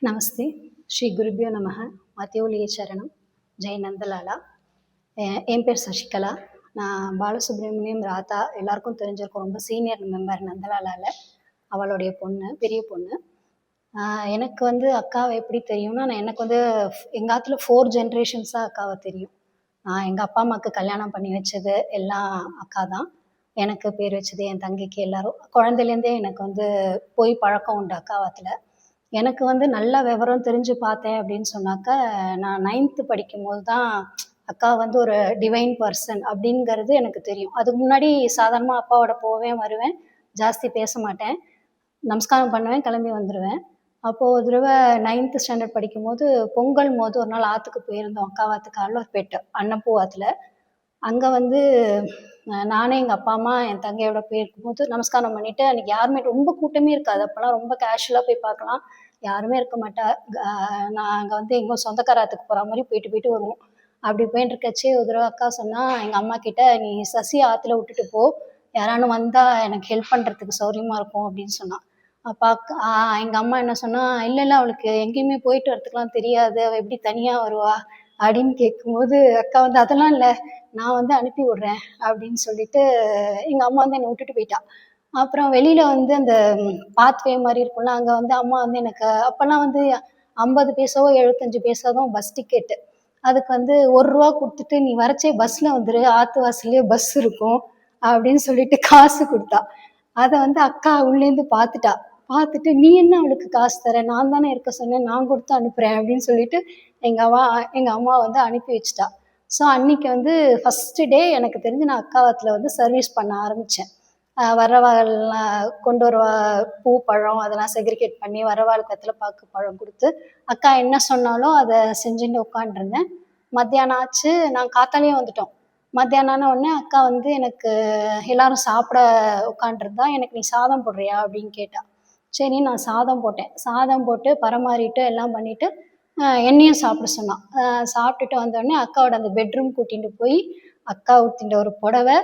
நமஸ்தே. ஸ்ரீ குருபியோ நமக. மத்தியோலிய சரணம். ஜெய் நந்தலாலா. என் பேர் சசிகலா. நான் பாலசுப்ரமணியம் ராதா எல்லாருக்கும் தெரிஞ்சிருக்கும், ரொம்ப சீனியர் மெம்பர் நந்தலாலாவில். அவளுடைய பொண்ணு, பெரிய பொண்ணு. எனக்கு வந்து அக்காவை எப்படி தெரியும்னா, எனக்கு வந்து எங்கள் ஆத்துல 4 ஜென்ரேஷன்ஸாக அக்காவை தெரியும். எங்கள் அப்பா அம்மாவுக்கு கல்யாணம் பண்ணி வச்சது எல்லாம் அக்கா தான். எனக்கு பேர் வச்சது என் தங்கைக்கு எல்லாரும். குழந்தையிலேருந்தே எனக்கு வந்து போய் பழக்கம் உண்டு அக்காவாத்தில். எனக்கு வந்து நல்ல விவரம் தெரிஞ்சு பார்த்தேன் அப்படின்னு சொன்னாக்க, நான் 9th படிக்கும்போது தான் அக்கா வந்து ஒரு டிவைன் பர்சன் அப்படிங்கிறது எனக்கு தெரியும். அதுக்கு முன்னாடி சாதாரணமாக அப்பாவோட போவேன் வருவேன், ஜாஸ்தி பேச மாட்டேன், நமஸ்காரம் பண்ணுவேன், கிளம்பி வந்துடுவேன். அப்போது ஒரு தடவை 9th ஸ்டாண்டர்ட் படிக்கும்போது பொங்கல் போது ஒரு நாள் ஆற்றுக்கு போயிருந்தோம், அக்காவாத்துக்கு அல்லூர்பேட்டை அன்னப்பூ ஆற்றுல. அங்கே வந்து நானே எங்கள் அப்பா அம்மா என் தங்கையோட போயிருக்கும்போது நமஸ்காரம் பண்ணிவிட்டு, அன்றைக்கி யாருமே ரொம்ப கூட்டமே இருக்காது, அப்போல்லாம் ரொம்ப கேஷுவலாக போய் பார்க்கலாம், யாருமே இருக்க மாட்டா. நாங்கள் வந்து எங்கள் சொந்தக்காரத்துக்கு போகிற மாதிரி போயிட்டு போயிட்டு வருவோம். அப்படி போயிட்டு இருக்கச்சே ஒரு தடவை அக்கா சொன்னால் எங்கள் அம்மா கிட்ட, நீ சசி ஆற்றுல விட்டுட்டு போ, யாரானு வந்தால் எனக்கு ஹெல்ப் பண்ணுறதுக்கு சௌரியமாக இருக்கும் அப்படின்னு சொன்னான். அப்போ அக்கா எங்கள் அம்மா என்ன சொன்னால், இல்லை இல்லை அவளுக்கு எங்கேயுமே போயிட்டு வரத்துக்குலாம் தெரியாது, அவள் எப்படி தனியாக வருவா அப்படின்னு கேட்கும்போது அக்கா வந்து, அதெல்லாம் இல்லை, நான் வந்து அனுப்பி விடுறேன் அப்படின்னு சொல்லிட்டு எங்கள் அம்மா வந்து என்னை விட்டுட்டு போயிட்டா. அப்புறம் வெளியில் வந்து அந்த பாத்வே மாதிரி இருக்கும்ல, அங்கே வந்து அம்மா வந்து எனக்கு அப்போல்லாம் வந்து 50 பைசாவோ 75 பைசா தான் பஸ் டிக்கெட்டு. அதுக்கு வந்து 1 ரூபா கொடுத்துட்டு நீ வரச்சே பஸ்ஸில் வந்துரு, ஆற்று வாசல்லே பஸ் இருக்கும் அப்படின்னு சொல்லிட்டு காசு கொடுத்தா. அதை வந்து அக்கா உள்ளேருந்து பார்த்துட்டு, நீ என்ன அவளுக்கு காசு தர, நான் தானே இருக்க சொன்னேன், நான் கொடுத்து அனுப்புகிறேன் அப்படின்னு சொல்லிட்டு எங்கள் அம்மா வந்து அனுப்பி வச்சுட்டா. ஸோ அன்றைக்கி வந்து ஃபஸ்ட்டு டே எனக்கு தெரிஞ்சு நான் அக்காவத்தில் வந்து சர்வீஸ் பண்ண ஆரம்பித்தேன். வரவாள்லாம் கொண்டு வருவா, பூ பழம் அதெல்லாம் செக்ரிகேட் பண்ணி வரவாளுக்கு வெத்தலைப்பாக்கு பழம் கொடுத்து அக்கா என்ன சொன்னாலும் அதை செஞ்சுட்டு உட்காண்ட்ருந்தேன். மத்தியானம் ஆச்சு, நாங்கள் காத்தாலேயே வந்துட்டோம். மத்தியானம் ஆன உடனே அக்கா வந்து எனக்கு எல்லாரும் சாப்பிட உட்காண்ட்ருந்தா, எனக்கு நீ சாதம் போடுறியா அப்படின்னு கேட்டா. சரி நான் சாதம் போட்டேன். சாதம் போட்டு பரமாறிட்டு எல்லாம் பண்ணிவிட்டு என்னையும் சாப்பிட சொன்னான். சாப்பிட்டுட்டு வந்தோடனே அக்காவோட அந்த பெட்ரூம் கூட்டிகிட்டு போய் அக்கா ஊற்றின்ற ஒரு புடவை,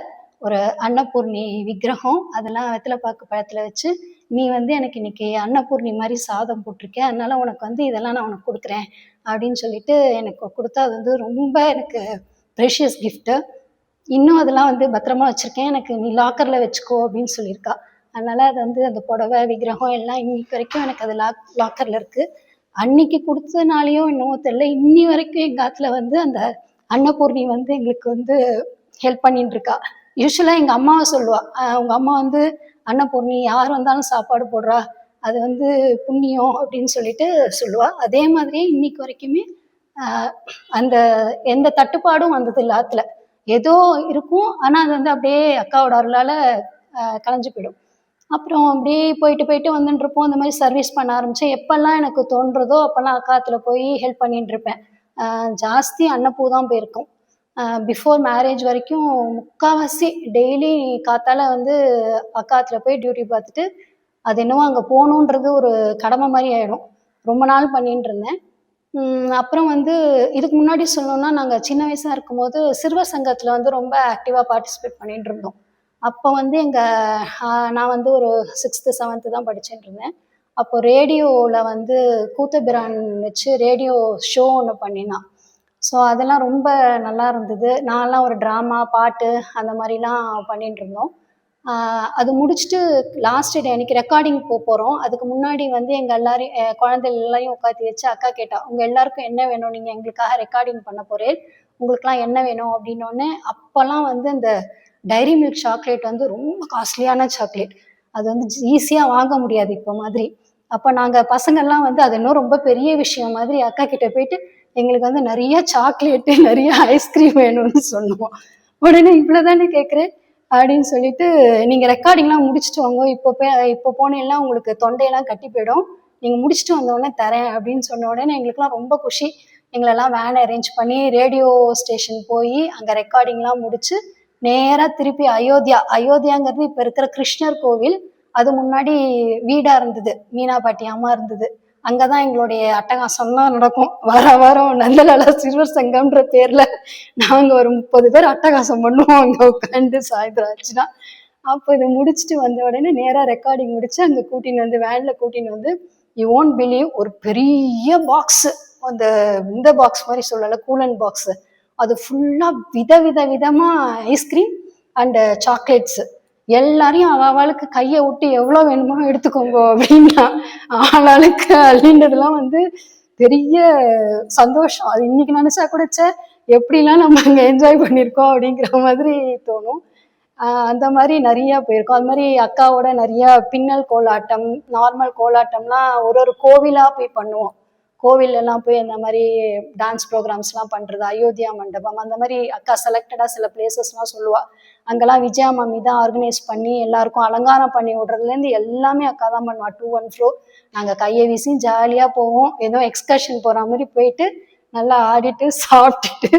ஒரு அன்னபூர்ணி விக்கிரகம், அதெல்லாம் வெத்தலைப்பாக்கு பழத்தில் வச்சு, நீ வந்து எனக்கு இன்னைக்கு அன்னபூர்ணி மாதிரி சாதம் போட்டிருக்கேன், அதனால உனக்கு வந்து இதெல்லாம் நான் உனக்கு கொடுக்குறேன் அப்படின்னு சொல்லிட்டு எனக்கு கொடுத்தா. அது வந்து ரொம்ப எனக்கு ப்ரெஷியஸ் கிஃப்ட்டு. இன்னும் அதெல்லாம் வந்து பத்திரமா வச்சுருக்கேன், எனக்கு நீ லாக்கரில் வச்சுக்கோ அப்படின்னு சொல்லியிருக்கா. அதனால் அது வந்து அந்த புடவை விக்கிரகம் எல்லாம் இன்னைக்கு வரைக்கும் எனக்கு அது லாக்கரில் இருக்குது. அன்னைக்கு கொடுத்ததுனாலையோ என்னவோ தெரியல, இன்னி வரைக்கும் எங்கள் ஆத்துல வந்து அந்த அன்னபூர்ணி வந்து எங்களுக்கு வந்து ஹெல்ப் பண்ணிட்டு இருக்கா. யூஸ்வலாக எங்கள் அம்மாவை சொல்லுவா, அவங்க அம்மா வந்து அன்னபூர்ணி யார் வந்தாலும் சாப்பாடு போடுறா, அது வந்து புண்ணியம் அப்படின்னு சொல்லிட்டு சொல்லுவா. அதே மாதிரியே இன்னைக்கு வரைக்குமே அந்த எந்த தட்டுப்பாடும் வந்ததில்லை ஆத்துல. ஏதோ இருக்கும், ஆனால் அது வந்து அப்படியே அக்காவோட அருளால் கலைஞ்சு போயிடும். அப்புறம் அப்படியே போயிட்டு வந்துட்டு இருப்போம். இந்த மாதிரி சர்வீஸ் பண்ண ஆரம்பித்தேன். எப்போல்லாம் எனக்கு தோன்றதோ அப்போல்லாம் அக்காத்துல போய் ஹெல்ப் பண்ணிட்டு இருப்பேன். ஜாஸ்தி அன்னப்பூ தான் போயிருக்கும். பிஃபோர் மேரேஜ் வரைக்கும் முக்கால்வாசி டெய்லி காத்தால வந்து அக்காத்துல போய் டியூட்டி பார்த்துட்டு, அது என்னவோ அங்கே போகணுன்றது ஒரு கடமை மாதிரி ஆகிடும். ரொம்ப நாள் பண்ணிட்டு இருந்தேன். அப்புறம் வந்து இதுக்கு முன்னாடி சொல்லணும்னா, நாங்கள் சின்ன வயசாக இருக்கும்போது சிறுவர் சங்கத்தில் வந்து ரொம்ப ஆக்டிவாக பார்ட்டிசிபேட் பண்ணிட்டு இருந்தோம். அப்போ வந்து நான் வந்து ஒரு 6th 7th தான் படிச்சுட்டு இருந்தேன். அப்போ ரேடியோவில் வந்து கூத்தபிரான் வச்சு ரேடியோ ஷோ ஒன்று பண்ணினான். ஸோ அதெல்லாம் ரொம்ப நல்லா இருந்தது. நான்லாம் ஒரு ட்ராமா, பாட்டு அந்த மாதிரிலாம் பண்ணிட்டு இருந்தோம். அது முடிச்சுட்டு லாஸ்ட் டே அன்றைக்கி ரெக்கார்டிங் போகிறோம். அதுக்கு முன்னாடி வந்து எங்கள் எல்லாரையும் குழந்தைகள் எல்லாரையும் உட்காத்தி வச்சு அக்கா கேட்டா, உங்கள் எல்லாருக்கும் என்ன வேணும், நீங்கள் எங்களுக்காக ரெக்கார்டிங் பண்ண போகிறேன், உங்களுக்குலாம் என்ன வேணும் அப்படின்னோடனே, அப்போல்லாம் வந்து இந்த டைரி மில்க் சாக்லேட் வந்து ரொம்ப காஸ்ட்லியான சாக்லேட். அது வந்து ஈஸியாக வாங்க முடியாது இப்போ மாதிரி. அப்போ நாங்கள் பசங்கள்லாம் வந்து அது இன்னும் ரொம்ப பெரிய விஷயம் மாதிரி அக்கா கிட்ட போயிட்டு, எங்களுக்கு வந்து நிறைய சாக்லேட்டு நிறைய ஐஸ்கிரீம் வேணும்னு சொன்னோம். உடனே இவ்வளோ தானே கேட்குறேன் அப்படின்னு சொல்லிட்டு, நீங்கள் ரெக்கார்டிங்லாம் முடிச்சுட்டு வாங்க, இப்போ போனீங்கன்னா உங்களுக்கு தொண்டையெல்லாம் கட்டி போயிடும், நீங்கள் முடிச்சுட்டு வந்தோடனே தரேன் அப்படின்னு சொன்ன உடனே எங்களுக்குலாம் ரொம்ப குஷி. எங்களெல்லாம் வேன் அரேஞ்ச் பண்ணி ரேடியோ ஸ்டேஷன் போய் அங்கே ரெக்கார்டிங்லாம் முடிச்சு நேராக திருப்பி அயோத்தியாங்கிறது இப்போ இருக்கிற கிருஷ்ணர் கோவில், அது முன்னாடி வீடாக இருந்தது, மீனா பாட்டி அம்மா இருந்தது. அங்கே தான் எங்களுடைய அட்டகாசம்லாம் நடக்கும். வாரம் நந்தலாலா சிறுவர் சங்கம்ன்ற பேரில் நாங்கள் ஒரு 30 பேர் அட்டகாசம் பண்ணுவோம் அங்கே உட்காந்து சாயந்தரம் ஆச்சுன்னா. அப்போ இதை முடிச்சுட்டு வந்த உடனே நேராக ரெக்கார்டிங் முடிச்சு அங்கே கூட்டின்னு வந்து வேனில் கூட்டின்னு வந்து யூ ஓன்ட் பிலீவ், ஒரு பெரிய பாக்ஸ், அந்த இந்த பாக்ஸ் மாதிரி சொல்லலை, கூலன் பாக்ஸ், அது ஃபுல்லா விதமா ஐஸ்கிரீம் அண்ட் சாக்லேட்ஸ். எல்லாரையும் அவளுக்கு கையை விட்டு எவ்வளோ வேணுமோ எடுத்துக்கோங்க அப்படின்னா ஆளாளுக்கு அள்ளின்றதுலாம் வந்து பெரிய சந்தோஷம். அது இன்னைக்கு நினைச்சா கூட எப்படிலாம் நம்ம அங்கே என்ஜாய் பண்ணியிருக்கோம் அப்படிங்கிற மாதிரி தோணும். அந்த மாதிரி நிறைய போயிருக்கோம். அது மாதிரி அக்காவோட நிறைய பின்னல் கோலாட்டம், நார்மல் கோலாட்டம்லாம் ஒரு கோவிலா போய் பண்ணுவோம். கோவிலெல்லாம் போய் அந்த மாதிரி டான்ஸ் ப்ரோக்ராம்ஸ்லாம் பண்ணுறது, அயோத்தியா மண்டபம், அந்த மாதிரி அக்கா செலக்டடாக சில பிளேசஸ்லாம் சொல்லுவாள். அங்கெல்லாம் விஜயா மம்மி தான் ஆர்கனைஸ் பண்ணி எல்லாருக்கும் அலங்காரம் பண்ணி விடுறதுலேருந்து எல்லாமே அக்கா தான் பண்ணுவாள். 2 1 floor நாங்கள் கையை வீசி ஜாலியாக போவோம். ஏதோ எக்ஸ்கர்ஷன் போகிற மாதிரி போயிட்டு நல்லா ஆடிட்டு சாப்பிட்டுட்டு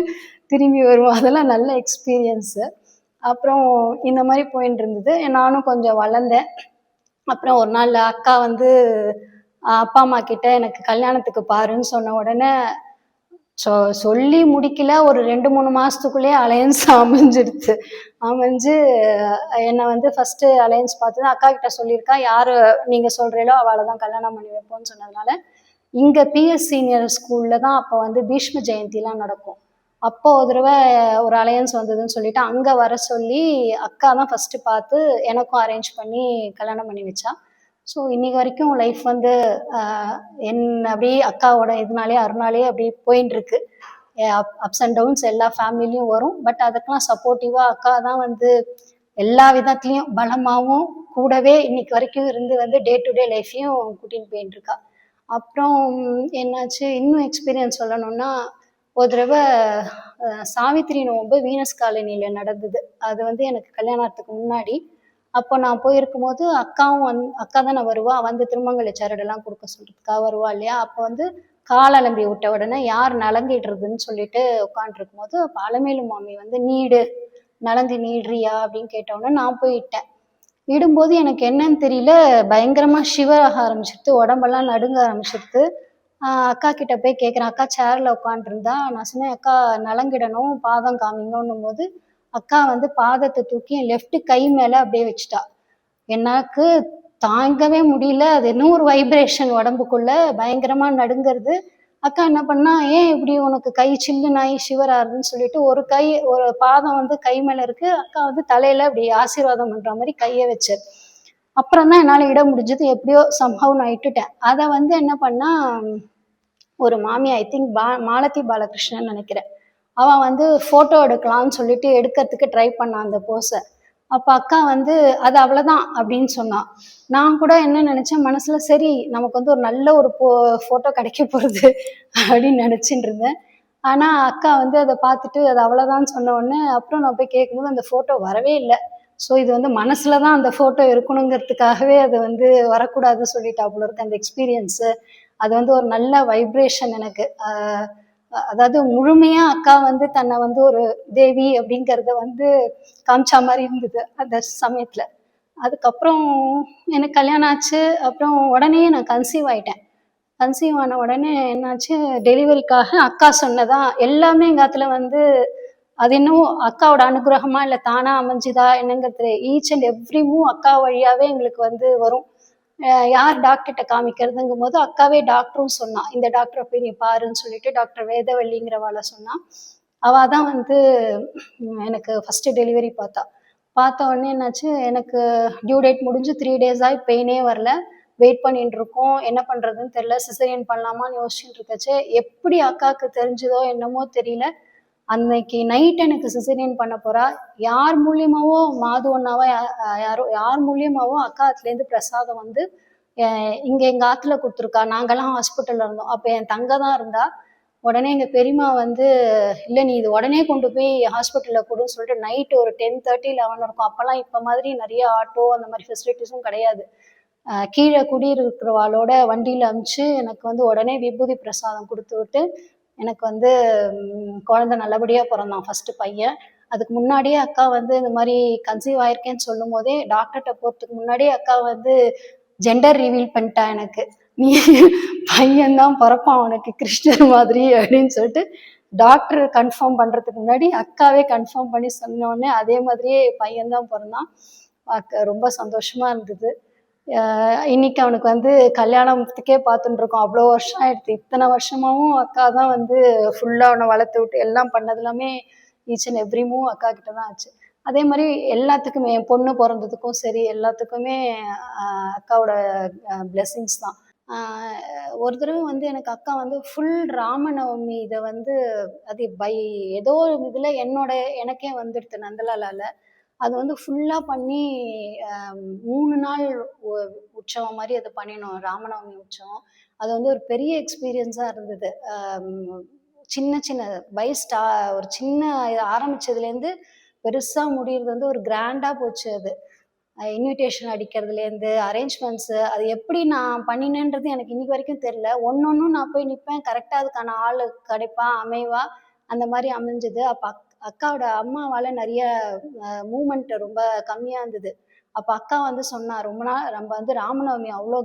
திரும்பி வருவோம். அதெல்லாம் நல்ல எக்ஸ்பீரியன்ஸு. அப்புறம் இந்த மாதிரி போயின்னு இருந்தது. நானும் கொஞ்சம் வளர்ந்தேன். அப்புறம் ஒரு நாள் அக்கா வந்து அப்பா அம்மா கிட்ட எனக்கு கல்யாணத்துக்கு பாருன்னு சொன்ன உடனே சொல்லி முடிக்கல, ஒரு 2 3 மாசத்துக்குள்ளேயே அலையன்ஸ் அமைஞ்சு என்னை வந்து ஃபர்ஸ்ட் அலையன்ஸ் பார்த்தது அக்கா கிட்ட சொல்லியிருக்கா, யாரு நீங்க சொல்றீங்களோ அவளை தான் கல்யாணம் பண்ணி வைப்போம்னு சொன்னதுனால இங்க பிஎஸ் சீனியர் ஸ்கூல்ல தான் அப்போ வந்து பீஷ்ம ஜெயந்திலாம் நடக்கும். அப்போ ஒரு தடவை ஒரு அலையன்ஸ் வந்ததுன்னு சொல்லிட்டு அங்க வர சொல்லி அக்கா தான் ஃபர்ஸ்ட் பார்த்து எனக்கும் அரேஞ்ச் பண்ணி கல்யாணம் பண்ணி வச்சா. ஸோ இன்னைக்கு வரைக்கும் லைஃப் வந்து அப்படியே அக்காவோட இதனாலே அருணாலே அப்படி போயின்னு இருக்கு. அப்ஸ் அண்ட் டவுன்ஸ் எல்லா ஃபேமிலிலையும் வரும். பட் அதுக்கெல்லாம் சப்போர்ட்டிவா அக்கா தான் வந்து எல்லா விதத்துலையும் பலமாகவும் கூடவே இன்னைக்கு வரைக்கும் இருந்து வந்து டே டு டே லைஃப்பையும் கூட்டின்னு போயின்னு இருக்கா. அப்புறம் என்னாச்சு, இன்னும் எக்ஸ்பீரியன்ஸ் சொல்லணும்னா, ஒரு தடவை சாவித்திரி நோன்பு வீனஸ் காலனியில் நடந்தது. அது வந்து எனக்கு கல்யாணத்துக்கு முன்னாடி. அப்போ நான் போயிருக்கும் போது அக்காவும் அக்கா தானே வருவா, வந்து திருமங்கல சரடெல்லாம் கொடுக்க சொல்றதுக்காக வருவா இல்லையா. அப்போ வந்து கால் அலம்பி விட்ட உடனே யார் நலங்கிடுறதுன்னு சொல்லிட்டு உட்காந்துருக்கும் போது அப்போ அலமேலு மாமி வந்து நலங்கு நீடுறியா அப்படின்னு கேட்டவுடனே நான் போயிட்டேன். இடும்போது எனக்கு என்னன்னு தெரியல, பயங்கரமா ஷிவர் ஆக ஆரம்பிச்சிருது, உடம்பெல்லாம் நடுங்க ஆரம்பிச்சிருது. அக்கா கிட்ட போய் கேட்குறேன், அக்கா சேர்ல உட்காந்துருந்தா. நான் சொன்னேன், அக்கா நலங்கிடணும், பாதம் காமிங்கன்னும் போது அக்கா வந்து பாதத்தை தூக்கி என் லெஃப்ட் கை மேல அப்படியே வச்சுட்டா. எனக்கு தாங்கவே முடியல, அது இன்னும் ஒரு வைப்ரேஷன் உடம்புக்குள்ள பயங்கரமா நடுங்கிறது. அக்கா என்ன பண்ணா, ஏன் இப்படி உனக்கு கை சில்லு நாய் ஷிவர் ஆகுதுன்னு சொல்லிட்டு ஒரு பாதம் வந்து கை மேல இருக்கு, அக்கா வந்து தலையில அப்படி ஆசீர்வாதம் பண்ற மாதிரி கையை வச்சு. அப்புறம் தான் என்னால இட முடிஞ்சது. எப்படியோ சம்ஹவ் நான் இட்டுட்டேன். அதை வந்து என்ன பண்ணா, ஒரு மாமி ஐ திங்க் மாலதி பாலகிருஷ்ணன் நினைக்கிறேன், அவன் வந்து போட்டோ எடுக்கலாம்னு சொல்லிட்டு எடுக்கிறதுக்கு ட்ரை பண்ணான் அந்த போஸை. அப்ப அக்கா வந்து அது அவ்வளவுதான் அப்படின்னு சொன்னான். நான் கூட என்ன நினைச்சேன் மனசுல, சரி நமக்கு வந்து ஒரு நல்ல ஒரு போட்டோ கிடைக்க போறது அப்படின்னு நினைச்சிட்டு இருந்தேன். ஆனா அக்கா வந்து அதை பார்த்துட்டு அது அவ்வளவுதான் சொன்ன உடனே அப்புறம் நான் போய் கேட்கும்போது அந்த போட்டோ வரவே இல்லை. ஸோ இது வந்து மனசுலதான் அந்த போட்டோ இருக்கணுங்கிறதுக்காகவே அது வந்து வரக்கூடாதுன்னு சொல்லிட்டா போல இருக்கு அந்த எக்ஸ்பீரியன்ஸு. அது வந்து ஒரு நல்ல வைப்ரேஷன் எனக்கு. அதாவது முழுமையா அக்கா வந்து தன்னை வந்து ஒரு தேவி அப்படிங்கிறத வந்து காமிச்சா மாதிரி இருந்தது அந்த சமயத்துல. அதுக்கப்புறம் எனக்கு கல்யாணம் ஆச்சு. அப்புறம் உடனே நான் கன்சீவ் ஆயிட்டேன். கன்சீவ் ஆன உடனே என்னாச்சு, டெலிவரிக்காக அக்கா சொன்னதா எல்லாமே எங்க ஆத்துல வந்து அது இன்னும் அக்காவோட அனுகிரகமா இல்லை தானா அமைஞ்சுதா என்னங்கிறது, ஈச் அண்ட் எவ்ரி மூவ் அக்கா வழியாவே எங்களுக்கு வந்து வரும். யார் டாக்டர்கிட்ட காமிக்கிறதுங்கும் போது அக்காவே டாக்டரும் சொன்னா, இந்த டாக்டரை போய் நீ பாருன்னு சொல்லிட்டு டாக்டர் வேதவள்ளிங்கிறவாளை சொன்னா. அவ தான் வந்து எனக்கு ஃபர்ஸ்ட் டெலிவரி பார்த்த உடனே என்னாச்சு, எனக்கு டியூ டேட் முடிஞ்சு 3 days ஆகி பெயினே வரல. வெயிட் பண்ணிட்டு இருக்கோம், என்ன பண்றதுன்னு தெரியல, சிசரியன் பண்ணலாமான்னு யோசிச்சுட்டு இருக்கச்சு. எப்படி அக்காவுக்கு தெரிஞ்சதோ என்னமோ தெரியல, அன்னைக்கு நைட் எனக்கு சிசரியன் பண்ண போறா. யார் மூலியமாவோ மாது ஒன்னாவோ யார் மூலியமாவோ அக்காத்துலேருந்து பிரசாதம் வந்து இங்க எங்க ஆத்துல கொடுத்துருக்கா. நாங்கெல்லாம் ஹாஸ்பிட்டல்ல இருந்தோம். அப்ப என் தங்க தான் இருந்தா. உடனே எங்க பெரியம்மா வந்து, இல்லை நீ இது உடனே கொண்டு போய் ஹாஸ்பிட்டல்ல கொடுன்னு சொல்லிட்டு நைட்டு ஒரு 10:30 11 இருக்கும். அப்பெல்லாம் இப்ப மாதிரி நிறைய ஆட்டோ அந்த மாதிரி ஃபெசிலிட்டிஸும் கிடையாது. கீழே குடியிருக்கிறவாளோட வண்டியில அனுப்பிச்சு எனக்கு வந்து உடனே விபூதி பிரசாதம் கொடுத்து விட்டு எனக்கு வந்து குழந்தை நல்லபடியா பிறந்தான், ஃபர்ஸ்ட் பையன். அதுக்கு முன்னாடியே அக்கா வந்து இந்த மாதிரி கன்சீவ் ஆயிருக்கேன்னு சொல்லும் போதே டாக்டர்கிட்ட போறதுக்கு முன்னாடியே அக்கா வந்து ஜெண்டர் ரிவீல் பண்ணிட்டா எனக்கு, நீ பையன்தான் பிறப்பான் உனக்கு கிருஷ்ணர் மாதிரி அப்படின்னு சொல்லிட்டு டாக்டர் கன்ஃபார்ம் பண்றதுக்கு முன்னாடி அக்காவே கன்ஃபார்ம் பண்ணி சொன்னோடனே அதே மாதிரியே பையன்தான் பிறந்தான். ரொம்ப சந்தோஷமா இருந்தது. இன்னைக்கு அவனுக்கு வந்து கல்யாணத்துக்கே பார்த்துட்டு இருக்கோம். அவ்வளோ வருஷம் ஆயிடுத்து. இத்தனை வருஷமாவும் அக்கா தான் வந்து ஃபுல்லா அவனை வளர்த்து விட்டு எல்லாம் பண்ணது எல்லாமே ஈச் அண்ட் எவ்ரி மூவ் அக்கா கிட்ட தான் ஆச்சு. அதே மாதிரி எல்லாத்துக்குமே என் பொண்ணு பிறந்ததுக்கும் சரி எல்லாத்துக்குமே அக்காவோட பிளெஸ்ஸிங்ஸ் தான். ஒரு தடவை வந்து எனக்கு அக்கா வந்து ஃபுல் ராமநவமி இதை வந்து அது ஏதோ ஒரு இதில் எனக்கே வந்துடுது நந்தலாலால. அது வந்து ஃபுல்லா பண்ணி 3 நாள் உற்சவம் மாதிரி அது பண்ணினோம். ராமநவமி உற்சவம். அது வந்து ஒரு பெரிய எக்ஸ்பீரியன்ஸா இருந்தது. சின்ன சின்ன ஒரு சின்ன ஆரம்பிச்சதுலேருந்து பெருசா முடியறது வந்து ஒரு கிராண்டா போச்சு அது. இன்விடேஷன் அடிக்கிறதுலேருந்து அரேஞ்ச்மெண்ட்ஸு அது எப்படி நான் பண்ணினேன்றது எனக்கு இன்னைக்கு வரைக்கும் தெரியல. ஒன்னொன்னும் நான் போய் நிற்பேன், கரெக்டாக அதுக்கான ஆள் கிடைப்பா அமைவா அந்த மாதிரி அமைஞ்சது. அப்போ அக்காவோட அம்மாவால் நிறைய மூமெண்ட் ரொம்ப கம்மியாக இருந்தது. அப்போ அக்கா வந்து சொன்னா, ரொம்ப நாள் நம்ம வந்து ராமநவமி அவ்வளோ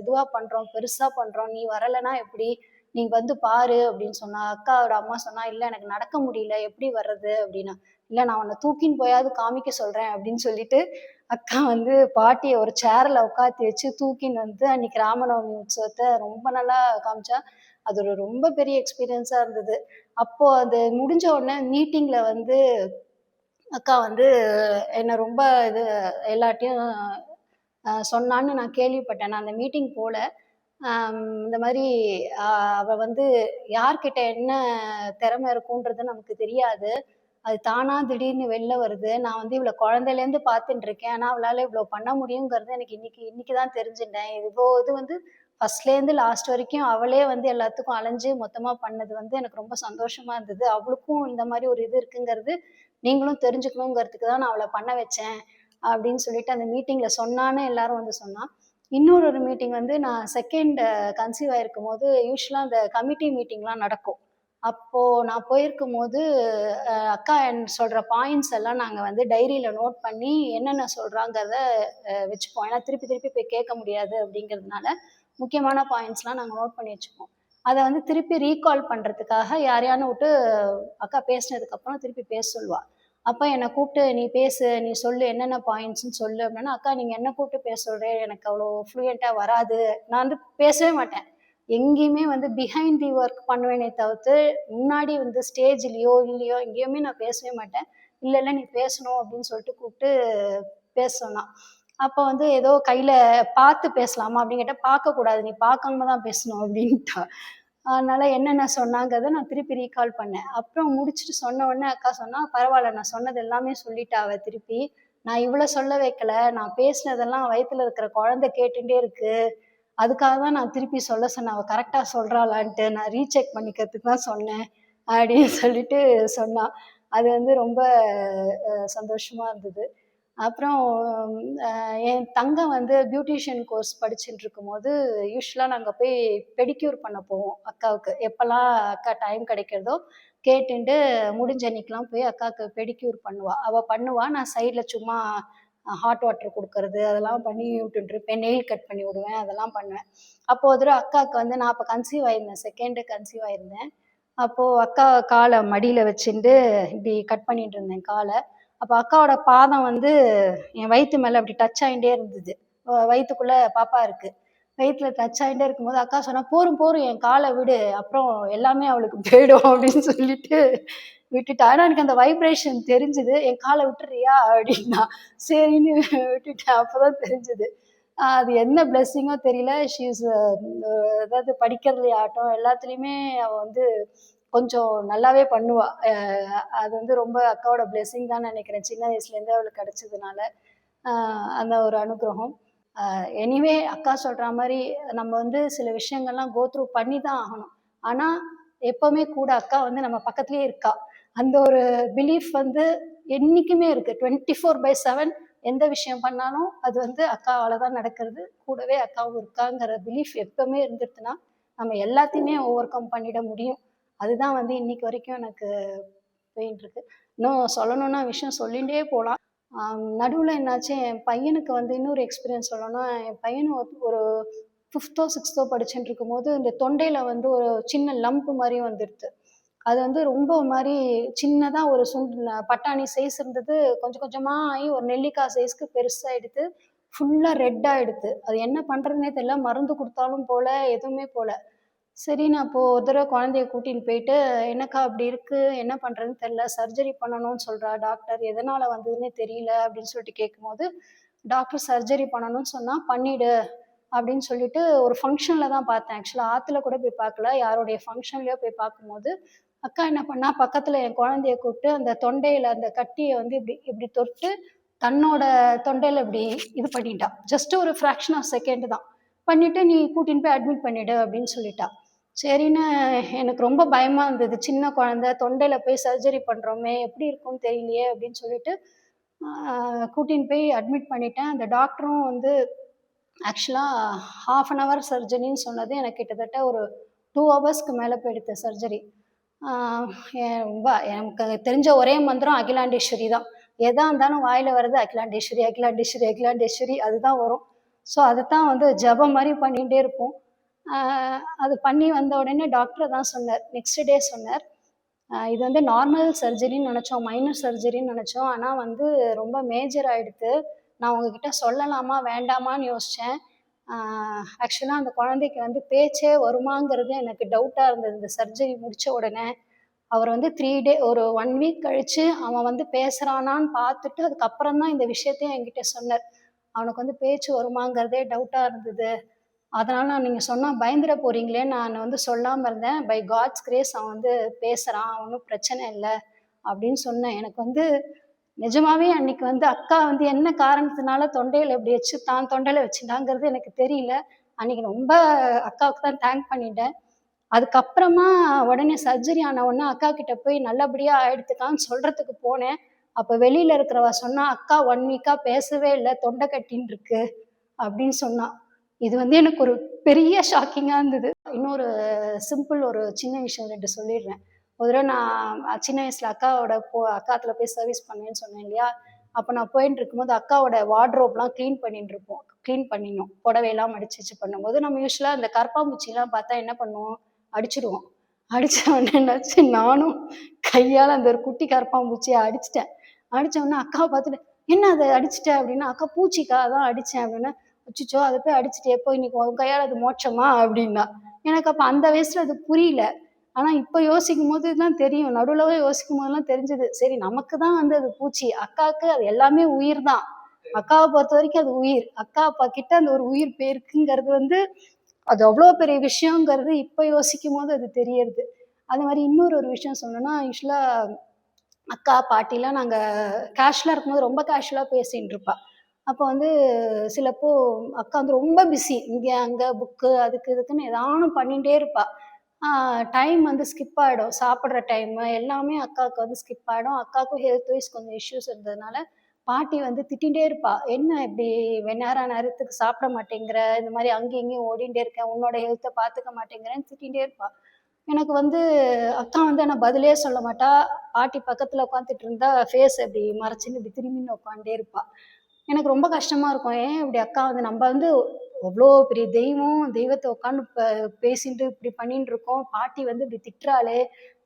இதுவாக பண்ணுறோம், பெருசாக பண்ணுறோம், நீ வரலைன்னா எப்படி, நீ வந்து பாரு அப்படின்னு சொன்னா. அக்காவோட அம்மா சொன்னா, இல்லை எனக்கு நடக்க முடியல, எப்படி வர்றது அப்படின்னா. இல்லை நான் உன்னை தூக்கின்னு போயாவது காமிக்க சொல்கிறேன் அப்படின்னு சொல்லிட்டு அக்கா வந்து பாட்டியை ஒரு சேர்ல உட்காத்தி வச்சு தூக்கின்னு வந்து அன்னைக்கு ராமநவமி உற்சவத்தை ரொம்ப நல்லா காமிச்சா. அது ஒரு ரொம்ப பெரிய எக்ஸ்பீரியன்ஸா இருந்தது. அப்போ அது முடிஞ்ச உடனே மீட்டிங்ல வந்து அக்கா வந்து என்ன ரொம்ப இது எல்லார்ட்டையும் சொன்னான்னு நான் கேள்விப்பட்டேன். நான் அந்த மீட்டிங் போல. இந்த மாதிரி அவ வந்து யார்கிட்ட என்ன திறமை இருக்குன்றது நமக்கு தெரியாது. அது தானா திடீர்னு வெளில வருது. நான் வந்து இவள குழந்தையிலேருந்து பார்த்துட்டு இருக்கேன். ஆனா அவளால இவ்வளோ பண்ண முடியுங்கிறது எனக்கு இன்னைக்கு தான் தெரிஞ்சுட்டேன். இது வந்து ஃபர்ஸ்ட்லேருந்து லாஸ்ட் வரைக்கும் அவளே வந்து எல்லாத்துக்கும் அலைஞ்சு மொத்தமா பண்ணது வந்து எனக்கு ரொம்ப சந்தோஷமா இருந்தது. அவளுக்கும் இந்த மாதிரி ஒரு இது இருக்குங்கிறது நீங்களும் தெரிஞ்சுக்கணுங்கிறதுக்கு தான் நான் அவளை பண்ண வச்சேன் அப்படின்னு சொல்லிட்டு அந்த மீட்டிங்ல சொன்னான்னு எல்லாரும் வந்து சொன்னா. இன்னொரு மீட்டிங் வந்து நான் செகண்ட் கன்சீவ் ஆயிருக்கும் போது யூஸ்வலாக அந்த கமிட்டி மீட்டிங்லாம் நடக்கும். அப்போ நான் போயிருக்கும்போது அக்கா சொல்ற பாயிண்ட்ஸ் எல்லாம் நாங்க வந்து டைரியில நோட் பண்ணி என்னென்ன சொல்றாங்கிறத வச்சுப்போம். ஏன்னா திருப்பி திருப்பி போய் கேட்க முடியாது அப்படிங்கிறதுனால முக்கியமான பாயிண்ட்ஸ்லாம் நாங்க நோட் பண்ணி வச்சுப்போம். அதை வந்து திருப்பி ரீகால் பண்றதுக்காக யாரையானு விட்டு அக்கா பேசினதுக்கு அப்புறம் திருப்பி பேச சொல்லுவா. அப்ப என்னை கூப்பிட்டு நீ பேசு, நீ சொல்லு என்னென்ன பாயிண்ட்ஸ்ன்னு சொல்லு அப்படின்னா, அக்கா நீங்க என்ன கூப்பிட்டு பேச சொல்றேன், எனக்கு அவ்வளோ ஃப்ளூயண்டா வராது. நான் வந்து பேசவே மாட்டேன். எங்கேயுமே வந்து பிஹைண்ட் தி ஒர்க் பண்ணுவேனே தவிர்த்து முன்னாடி வந்து ஸ்டேஜ்லயோ இல்லையோ எங்கேயுமே நான் பேசவே மாட்டேன். இல்ல இல்ல நீ பேசணும் அப்படின்னு சொல்லிட்டு கூப்பிட்டு பேச சொன்னான். அப்ப வந்து ஏதோ கையில பார்த்து பேசலாமா அப்படின்னு கேட்டா, பார்க்க கூடாது, நீ பார்க்காம தான் பேசணும் அப்படின்ட்டா. அதனால என்னென்ன சொன்னாங்கிறத நான் திருப்பி ரீகால் பண்ணேன். அப்புறம் முடிச்சுட்டு சொன்ன உடனே அக்கா சொன்னா, பரவாயில்ல நான் சொன்னது எல்லாமே சொல்லிட்டா அவ திருப்பி. நான் இவ்வளோ சொல்ல வைக்கல, நான் பேசினதெல்லாம் வயித்துல இருக்கிற குழந்தை கேட்டுட்டே இருக்கு. அதுக்காக தான் நான் திருப்பி சொல்ல சொன்னேன். அவ கரெக்ட்டா சொல்றாளான்ட்டு. நான் ரீசெக் பண்ணிக்கிறதுக்கு தான் சொன்னேன். அப்படின்னு சொல்லிட்டு சொன்னா. அது வந்து ரொம்ப சந்தோஷமா இருந்தது. அப்புறம் அ என் தங்கம் வந்து பியூட்டிஷியன் கோர்ஸ் படிச்சுட்டு இருக்கும்போது, யூசுவலா நாங்க போய் பெடிக்யூர் பண்ண போவோம் அக்காவுக்கு. எப்பலாம் அக்கா டைம் கிடைக்கிறதோ கேட்டுன்ட்டு முடிஞ்ச அன்னைக்கெல்லாம் போய் அக்காவுக்கு பெடிக்யூர் பண்ணுவா. அவ பண்ணுவா. நான் சைட்ல சும்மா ஹாட் வாட்டர் குடுக்கறது, அதெல்லாம் பண்ணி விட்டுட்டுருப்பேன். நெயில் கட் பண்ணி விடுவேன். அதெல்லாம் பண்ணுவேன். அப்போ ஒரு தடவ அக்காவுக்கு வந்து நான் அப்ப கன்சீவ் ஆயிருந்தேன். செகண்ட் கன்சீவ் ஆயிருந்தேன். அப்போ அக்கா கால மடியில வச்சுண்டு இப்படி கட் பண்ணிட்டு இருந்தேன் கால. அப்ப அக்காவோட பாதம் வந்து என் வயித்து மேல அப்படி டச் ஆயிட்டே இருந்தது. வயித்துக்குள்ள பாப்பா இருக்கு. வயித்துல டச் ஆயிட்டே இருக்கும்போது அக்கா சொன்னா, "போரும் போரும் என் கால விடு. அப்புறம் எல்லாமே அவளுக்கு போயிடும்" அப்படின்னு சொல்லிட்டு விட்டுட்டா. ஆனா எனக்கு அந்த வைப்ரேஷன் தெரிஞ்சுது. "என் கால விட்டுறியா?" அப்படின்னா. சரின்னு விட்டுட்டேன். அப்பதான் தெரிஞ்சது. அது என்ன பிளெஸ்ஸிங்கோ தெரியல. ஷி இஸ் அதாவது படிக்கிறதுலயாகட்டும் எல்லாத்துலயுமே அவ வந்து கொஞ்சம் நல்லாவே பண்ணுவா. அது வந்து ரொம்ப அக்காவோட பிளெஸ்ஸிங் தான் நினைக்கிறேன். சின்ன வயசுலேருந்தே அவளுக்கு கிடைச்சதுனால. அந்த ஒரு அனுகிரகம். எனிவே அக்கா சொல்ற மாரி நம்ம வந்து சில விஷயங்கள்லாம் கோ த்ரூ பண்ணி தான் ஆகணும். ஆனா, எப்பவுமே கூட அக்கா வந்து நம்ம பக்கத்திலேயே இருக்கா. அந்த ஒரு பிலீஃப் வந்து என்னைக்குமே இருக்கு. 24/7 எந்த விஷயம் பண்ணாலும் அது வந்து அக்காவால தான் நடக்கிறது. கூடவே அக்காவும் இருக்காங்கிற பிலீஃப் எப்பவுமே இருந்துச்சுன்னா, நம்ம எல்லாத்தையுமே ஓவர் கம் பண்ணிட முடியும். அதுதான் வந்து இன்னைக்கு வரைக்கும் எனக்கு போயின்ட்டுருக்கு. இன்னும் சொல்லணும்னா விஷயம் சொல்லிண்டே போலாம். நடுவுல என்னாச்சு, என் பையனுக்கு வந்து இன்னொரு எக்ஸ்பீரியன்ஸ் சொல்லணும்னா, என் பையன் ஒரு 5தோ, 6தோ படிச்சுட்டு இருக்கும்போது, இந்த தொண்டையில வந்து ஒரு சின்ன லம்ப் மாரி வந்துடுது. அது வந்து ரொம்ப ஒரு மாரி சின்னதா ஒரு பட்டாணி சைஸ் இருந்தது. கொஞ்சம் கொஞ்சமா ஆயி ஒரு நெல்லிக்காய் சைஸ்க்கு பெருசாயிடுத்து. ஃபுல்லாக ரெட் ஆகிடுது. அது என்ன பண்ணுறதுனே தெரியல. மருந்து கொடுத்தாலும் போல, எதுவுமே போல. சரி நான் அப்போது ஒரு தடவை குழந்தைய கூட்டின்னு போயிட்டு, "என்னக்கா அப்படி இருக்குது? என்ன பண்ணுறதுன்னு தெரியல. சர்ஜரி பண்ணணும்னு சொல்றா டாக்டர். எதனால் வந்ததுன்னே தெரியல." அப்படின்னு சொல்லிட்டு கேட்கும்போது, டாக்டர் சர்ஜரி பண்ணணும்னு சொன்னா, "பண்ணிடு." அப்படின்னு சொல்லிட்டு ஒரு ஃபங்க்ஷனில் தான் பார்த்தேன். ஆக்சுவலா ஆத்துல கூட போய் பார்க்கல. யாருடைய ஃபங்க்ஷன்லயோ போய் பார்க்கும்போது, அக்கா என்ன பண்ணா, பக்கத்துல என் குழந்தைய கூப்பிட்டு அந்த தொண்டையில அந்த கட்டிய வந்து இப்படி இப்படி தொட்டு, தன்னோட தொண்டையில இப்படி இது பண்ணிட்டா. ஜஸ்ட் ஒரு ஃபிராக்ஷன் ஆஃப் செகண்ட் தான். பண்ணிட்டு, "நீ கூட்டின்னு போய் அட்மிட் பண்ணிடு" அப்படின்னு சொல்லிட்டா. சரின்னு எனக்கு ரொம்ப பயமா இருந்தது. சின்ன குழந்தை, தொண்டையில போய் சர்ஜரி பண்றோமே, எப்படி இருக்கும்னு தெரியலையே அப்படின்னு சொல்லிட்டு, கூட்டின்னு போய் அட்மிட் பண்ணிட்டேன். அந்த டாக்டரும் வந்து ஆக்சுவலா 1/2 அன் ஹவர் சர்ஜரின்னு சொன்னது எனக்கு கிட்டத்தட்ட ஒரு 2 ஹவர்ஸ்க்கு மேல போயிடுத்து சர்ஜரி. ஆ எனக்கு தெரிஞ்ச ஒரே மந்திரம் அகிலாண்டேஸ்வரி தான். எதா இருந்தாலும் வாயில வர்றது அகிலாண்டேஸ்வரி, அகிலாண்டேஸ்வரி, அகிலாண்டேஸ்வரி அதுதான் வரும். ஸோ அதத்தான் வந்து ஜெபம் மாரி பண்ணிட்டே இருப்போம். ஆ அது பண்ணி வந்த உடனே டாக்டர் தான் சொன்னார். நெக்ஸ்ட் டே சொன்னார். இது வந்து நார்மல் சர்ஜரின்னு நெனச்சோம். மைனர் சர்ஜரின்னு நெனச்சோம். ஆனா வந்து ரொம்ப மேஜர் ஆயிடுத்து. நான் உங்ககிட்ட சொல்லலாமா? வேண்டாமான்னு யோசிச்சேன். ஆ ஆக்சுவலா அந்த குழந்தைக்கு வந்து பேச்சே வருமாங்கிறது எனக்கு டவுட்டா இருந்தது. இந்த சர்ஜரி முடிச்ச உடனே. அவர் வந்து 3 ஒரு 1 வீக் கழிச்சு அவன் வந்து பேசுறானான்னு பார்த்துட்டு, அதுக்கப்புறம் தான் இந்த விஷயத்தையும் என்கிட்ட சொன்னார். அவனுக்கு வந்து பேச்சு வருமாங்கிறதே டவுட்டா இருந்தது. அதனால நீங்க சொன்னா பயந்துட போறீங்களேன்னு நான் வந்து சொல்லாம இருந்தேன். பை காட்ஸ் கிரேஸ் அவன் வந்து பேசுறான். ஒண்ணும் பிரச்சனை இல்ல அப்படின்னு சொன்னேன். எனக்கு வந்து நிஜமாவே அன்னைக்கு வந்து அக்கா வந்து என்ன காரணத்தினால தொண்டையில இப்படி வச்சு தான் தொண்டையில வச்சுட்டாங்கிறது எனக்கு தெரியல. அன்னைக்கு ரொம்ப அக்காவுக்கு தான் தேங்க் பண்ணிட்டேன். அதுக்கப்புறமா உடனே சர்ஜரி ஆன உடனே அக்கா கிட்ட போய் நல்லபடியா ஆயிடுத்துக்கான்னு சொல்றதுக்கு போனேன். அப்ப வெளியில இருக்கிறவ சொன்னா, "அக்கா 1 வீக்கா பேசவே இல்ல. தொண்டை கட்டின்னு இருக்கு." அப்படின்னு சொன்னா. இது வந்து எனக்கு ஒரு பெரிய ஷாக்கிங்கா இருந்தது. இன்னொரு சிம்பிள் ஒரு சின்ன விஷயம் 2 சொல்லிடுறேன். ஒரு தடவ நான் சின்ன வயசுல அக்காத்துல போய் சர்வீஸ் பண்ணேன்னு சொன்னேன் இல்லையா? அப்ப நான் போயிட்டு இருக்கும்போது அக்காவோட வார்ட்ரோப்லாம் கிளீன் பண்ணிட்டு இருப்போம். கிளீன் பண்ணினோம். புடவையெல்லாம் மடிச்சு வச்சு பண்ணும்போது, நம்ம யூசுவலா இந்த கரப்பான்பூச்சிலாம் பார்த்தா என்ன பண்ணுவோம்? அடிச்சுருவோம். அடிச்ச உடனே என்னாச்சு, நானும் கையால அந்த ஒரு குட்டி கரப்பான்பூச்சிய அடிச்சுட்டேன். அடிச்ச உடனே அக்காவ பார்த்துட்டு, "என்ன அத அடிச்சுட்ட?" அப்படின்னா, "அக்கா பூச்சிக்கா அதான் அடிச்சேன்" அப்படின்னேன். "அச்சச்சோ! அத போய் அடிச்சுட்டியே! இப்போ இன்னைக்கு உன் கையால அது மோட்சமா?" அப்படின்னா. எனக்கு அப்ப அந்த வயசுல அது புரியல. ஆனா இப்ப யோசிக்கும்போது தான் தெரியும். நடுவுல யோசிக்கும்போதெல்லாம் தெரிஞ்சது. சரி நமக்கு தான் வந்து அது பூச்சி. அக்காவுக்கு அது எல்லாமே உயிர் தான். அக்காவ பொறுத்தவரைக்கும் அது உயிர். அக்கா, அப்பா கிட்ட அந்த ஒரு உயிர் போயிருக்குங்கிறது வந்து, அது அவ்ளோ பெரிய விஷயங்கிறது இப்ப யோசிக்கும்போது அது தெரியறது. அது மாரி இன்னொரு ஒரு விஷயம் சொல்லணும்னா, யூசுவலா அக்கா, பாட்டிலாம் நாங்க கேஷுவலா இருக்கும்போது ரொம்ப கேஷுவலா பேசின்ட்டு இருப்பா. அப்போ வந்து சிலப்போ அக்கா வந்து ரொம்ப பிஸி. இங்க, அங்க புக்கு அதுக்கு இதுக்குன்னு ஏதானும் பண்ணிட்டே இருப்பா. ஆ டைம் வந்து ஸ்கிப் ஆயிடும். சாப்பிடுற டைமு எல்லாமே அக்காவுக்கு வந்து ஸ்கிப் ஆயிடும். அக்காவுக்கும் ஹெல்த் வைஸ் கொஞ்சம் இஷ்யூஸ் இருந்ததுனால, பாட்டி வந்து திட்டின்டே இருப்பா. "என்ன இப்படி நேரத்துக்கு சாப்பிட மாட்டேங்கிற? இந்த மாரி அங்கேயும் இங்கேயும் ஓடின்டே இருக்க. உன்னோட ஹெல்த்த பார்த்துக்க மாட்டேங்கிறன்னு" திட்டின்டே இருப்பா. எனக்கு வந்து அக்கா வந்து ஆனா பதிலே சொல்ல மாட்டா. பாட்டி பக்கத்துல உட்காந்துட்டு இருந்தா, ஃபேஸ் இப்படி மறைச்சுன்னு இப்படி திரும்பின்னு உட்காந்துட்டே இருப்பா. எனக்கு ரொம்ப கஷ்டமா இருக்கும். ஏன் இப்படி அக்கா வந்து நம்ம வந்து அவ்ளோ பெரிய தெய்வம், தெய்வத்த உட்காந்து பேசின்ட்டு இப்படி பண்ணின்னு இருக்கோம். பாட்டி வந்து இப்படி திட்டுறாளே!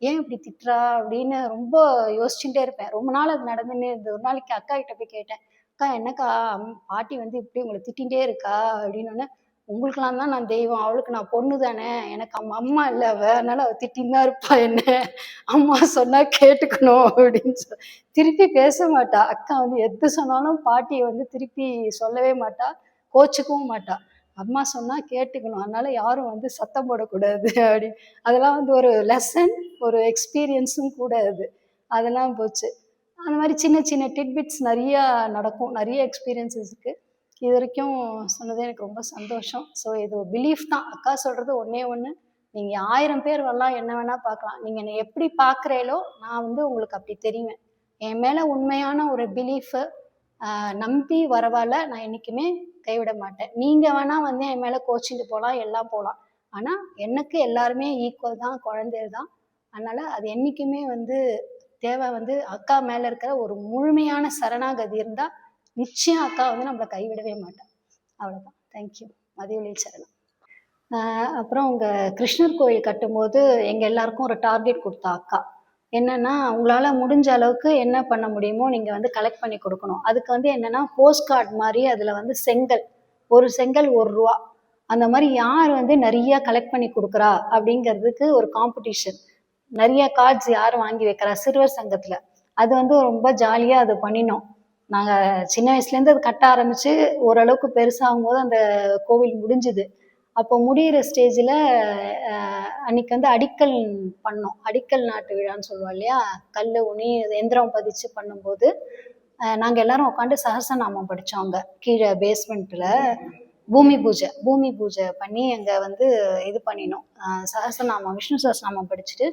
ஏன் இப்படி திட்டுறா? அப்படின்னு ரொம்ப யோசிச்சுட்டே இருப்பேன். ரொம்ப நாள் அது நடந்துன்னே இருந்தது. ஒரு நாளைக்கு அக்கா கிட்ட போய் கேட்டேன். "அக்கா என்னக்கா பாட்டி வந்து இப்படி உங்கள திட்டின்டே இருக்கா?" அப்படின்னோனே, "உங்களுக்கெல்லாம் தான் நான் தெய்வம். அவளுக்கு நான் பொண்ணு தானே! எனக்கு அம்மா இல்ல அவ. அதனால அவ திட்டின்னு தான் இருப்பா என்ன. அம்மா சொன்னா கேட்டுக்கணும்" அப்படின்னு திருப்பி பேச மாட்டா. அக்கா வந்து எது சொன்னாலும் பாட்டிய வந்து திருப்பி சொல்லவே மாட்டா. கோச்சுக்கவும் மாட்டா. அம்மா சொன்னா கேட்டுக்கணும். அதனால யாரும் வந்து சத்தம் போடக்கூடாது அப்படி. அதெல்லாம் வந்து ஒரு லெசன், ஒரு எக்ஸ்பீரியன்ஸும் கூட அது. அதெல்லாம் போச்சு. அந்த மாரி சின்ன சின்ன டிட்பிட்ஸ் நெறையா நடக்கும். நெறைய எக்ஸ்பீரியன்ஸஸ் இருக்கு. இதுவரைக்கும் சொன்னது எனக்கு ரொம்ப சந்தோஷம். ஸோ இது ஒரு பிலீஃப் தான். அக்கா சொல்றது ஒண்ணே ஒண்ணு. நீங்க 1000 பேர் வரலாம், என்ன வேணா பார்க்கலாம். நீங்க என்ன எப்படி பார்க்கிறீங்களோ, நான் வந்து உங்களுக்கு அப்படி தெரிவேன். என் மேல உண்மையான ஒரு பிலீஃபு நம்பி வரவால நான் என்னைக்குமே கைவிட மாட்டேன். நீங்க வேணா வந்து என் மேல கோச்சிட்டு போலாம், எல்லாம் போலாம். ஆனா, எனக்கு எல்லாருமே ஈக்குவல் தான், குழந்தைகள் தான். அதனால அது என்னைக்குமே வந்து தேவை வந்து அக்கா மேல இருக்கிற ஒரு முழுமையான சரணாகதி இருந்தா, நிச்சயம் அக்கா வந்து நம்மள கைவிடவே மாட்டா. அவ்வளோதான். Thank you. மதியொளி சரணம். அப்புறம் கிருஷ்ணர் கோயில் கட்டும்போது எங்க எல்லாருக்கும் ஒரு டார்கெட் குடுத்தா அக்கா. என்னன்னா உங்களால் முடிஞ்ச அளவுக்கு என்ன பண்ண முடியுமோ நீங்கள் வந்து கலெக்ட் பண்ணி கொடுக்கணும். அதுக்கு வந்து என்னன்னா போஸ்ட் கார்டு மாதிரி அதில் வந்து செங்கல், ஒரு செங்கல் ரூ. 1. அந்த மாதிரி யார் வந்து நிறைய கலெக்ட் பண்ணி கொடுக்குறா அப்படிங்கிறதுக்கு ஒரு காம்படிஷன். நிறைய கார்ட்ஸ் யார் வாங்கி வைக்கிறா சிறுவர் சங்கத்தில். அது வந்து ரொம்ப ஜாலியாக அது பண்ணினோம். நாங்கள் சின்ன வயசுலேருந்து அது கட்ட ஆரம்பித்து ஓரளவுக்கு பெருசாகும் போது அந்த கோவில் முடிஞ்சுது. அப்போ முடிகிற ஸ்டேஜில் அன்னைக்கு வந்து அடிக்கல் பண்ணோம். அடிக்கல் நாட்டு விழான்னு சொல்லுவோம் இல்லையா, கல் உனி எந்திரம் பதிச்சு பண்ணும்போது நாங்கள் எல்லாரும் உட்காந்து சஹஸ்ரநாமம் படித்தோம். அங்கே கீழே பேஸ்மெண்ட்டில் பூமி பூஜை பண்ணி அங்கே வந்து இது பண்ணினோம். சஹஸ்ரநாமம், விஷ்ணு சஹஸ்ரநாமம் படிச்சுட்டு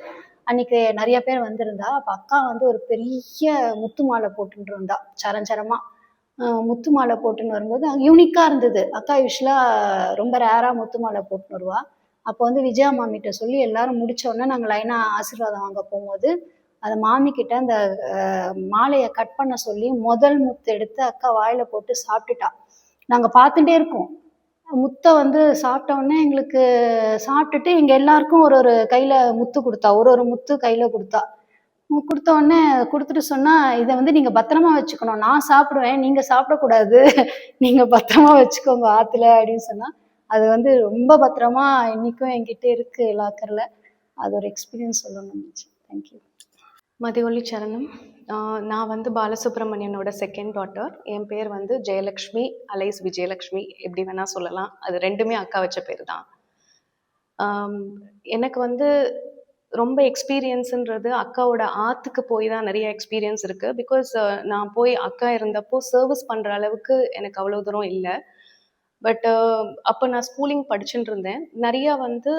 அன்னைக்கு நிறைய பேர் வந்திருந்தா. அப்போ அக்கா வந்து ஒரு பெரிய முத்து மாலை போட்டுட்டு இருந்தா, சரஞ்சரமா முத்து மாலை போட்டுன்னு வரும்போது யூனிக்காக இருந்தது. அக்கா யூஸ்வலாக ரொம்ப ரேராக முத்து மாலை போட்டுன்னு வருவா. அப்போ வந்து விஜயா மாமிகிட்ட சொல்லி எல்லாரும் முடிச்ச உடனே நாங்கள் லைனாக ஆசீர்வாதம் வாங்க போகும்போது அந்த மாமிக்கிட்ட அந்த மாலையை கட் பண்ண சொல்லி முதல் முத்து எடுத்து அக்கா வாயில் போட்டு சாப்பிட்டுட்டா. நாங்கள் பார்த்துட்டே இருக்கோம். முத்தை வந்து சாப்பிட்ட உடனே எங்களுக்கு சாப்பிட்டுட்டு எங்கள் எல்லாருக்கும் ஒரு ஒரு கையில் முத்து கொடுத்தா, ஒரு ஒரு முத்து கையில் கொடுத்தா. கொடுத்த உடனே கொடுத்துட்டு சொன்னா, இதை வந்து நீங்க பத்திரமா வச்சுக்கணும், நான் சாப்பிடுவேன், நீங்க சாப்பிடக்கூடாது, நீங்க பத்திரமா வச்சுக்கோங்க ஆத்துல அப்படின்னு சொன்னா. அது வந்து ரொம்ப பத்திரமா இன்னைக்கும் என்கிட்ட இருக்கு லாக்கர்ல. அது ஒரு எக்ஸ்பீரியன்ஸ் சொல்லணும். தேங்க்யூ. மதியொலி சரணம். நான் வந்து பாலசுப்ரமணியனோட செகண்ட் டாட்டர். என் பேர் வந்து ஜெயலக்ஷ்மி அலைஸ் விஜயலக்ஷ்மி, எப்படி வேணா சொல்லலாம். அது ரெண்டுமே அக்கா வச்ச பேர் தான். எனக்கு வந்து ரொம்ப எக்ஸ்பீரியன்ஸுன்றது அக்காவோட ஆற்றுக்கு போய் தான் நிறைய எக்ஸ்பீரியன்ஸ் இருக்குது. பிகாஸ் நான் போய் அக்கா இருந்தப்போ சர்வீஸ் பண்ணுற அளவுக்கு எனக்கு அவ்வளோ தூரம் இல்லை. பட் அப்போ நான் ஸ்கூலிங் படிச்சுட்டு இருந்தேன். நிறையா வந்து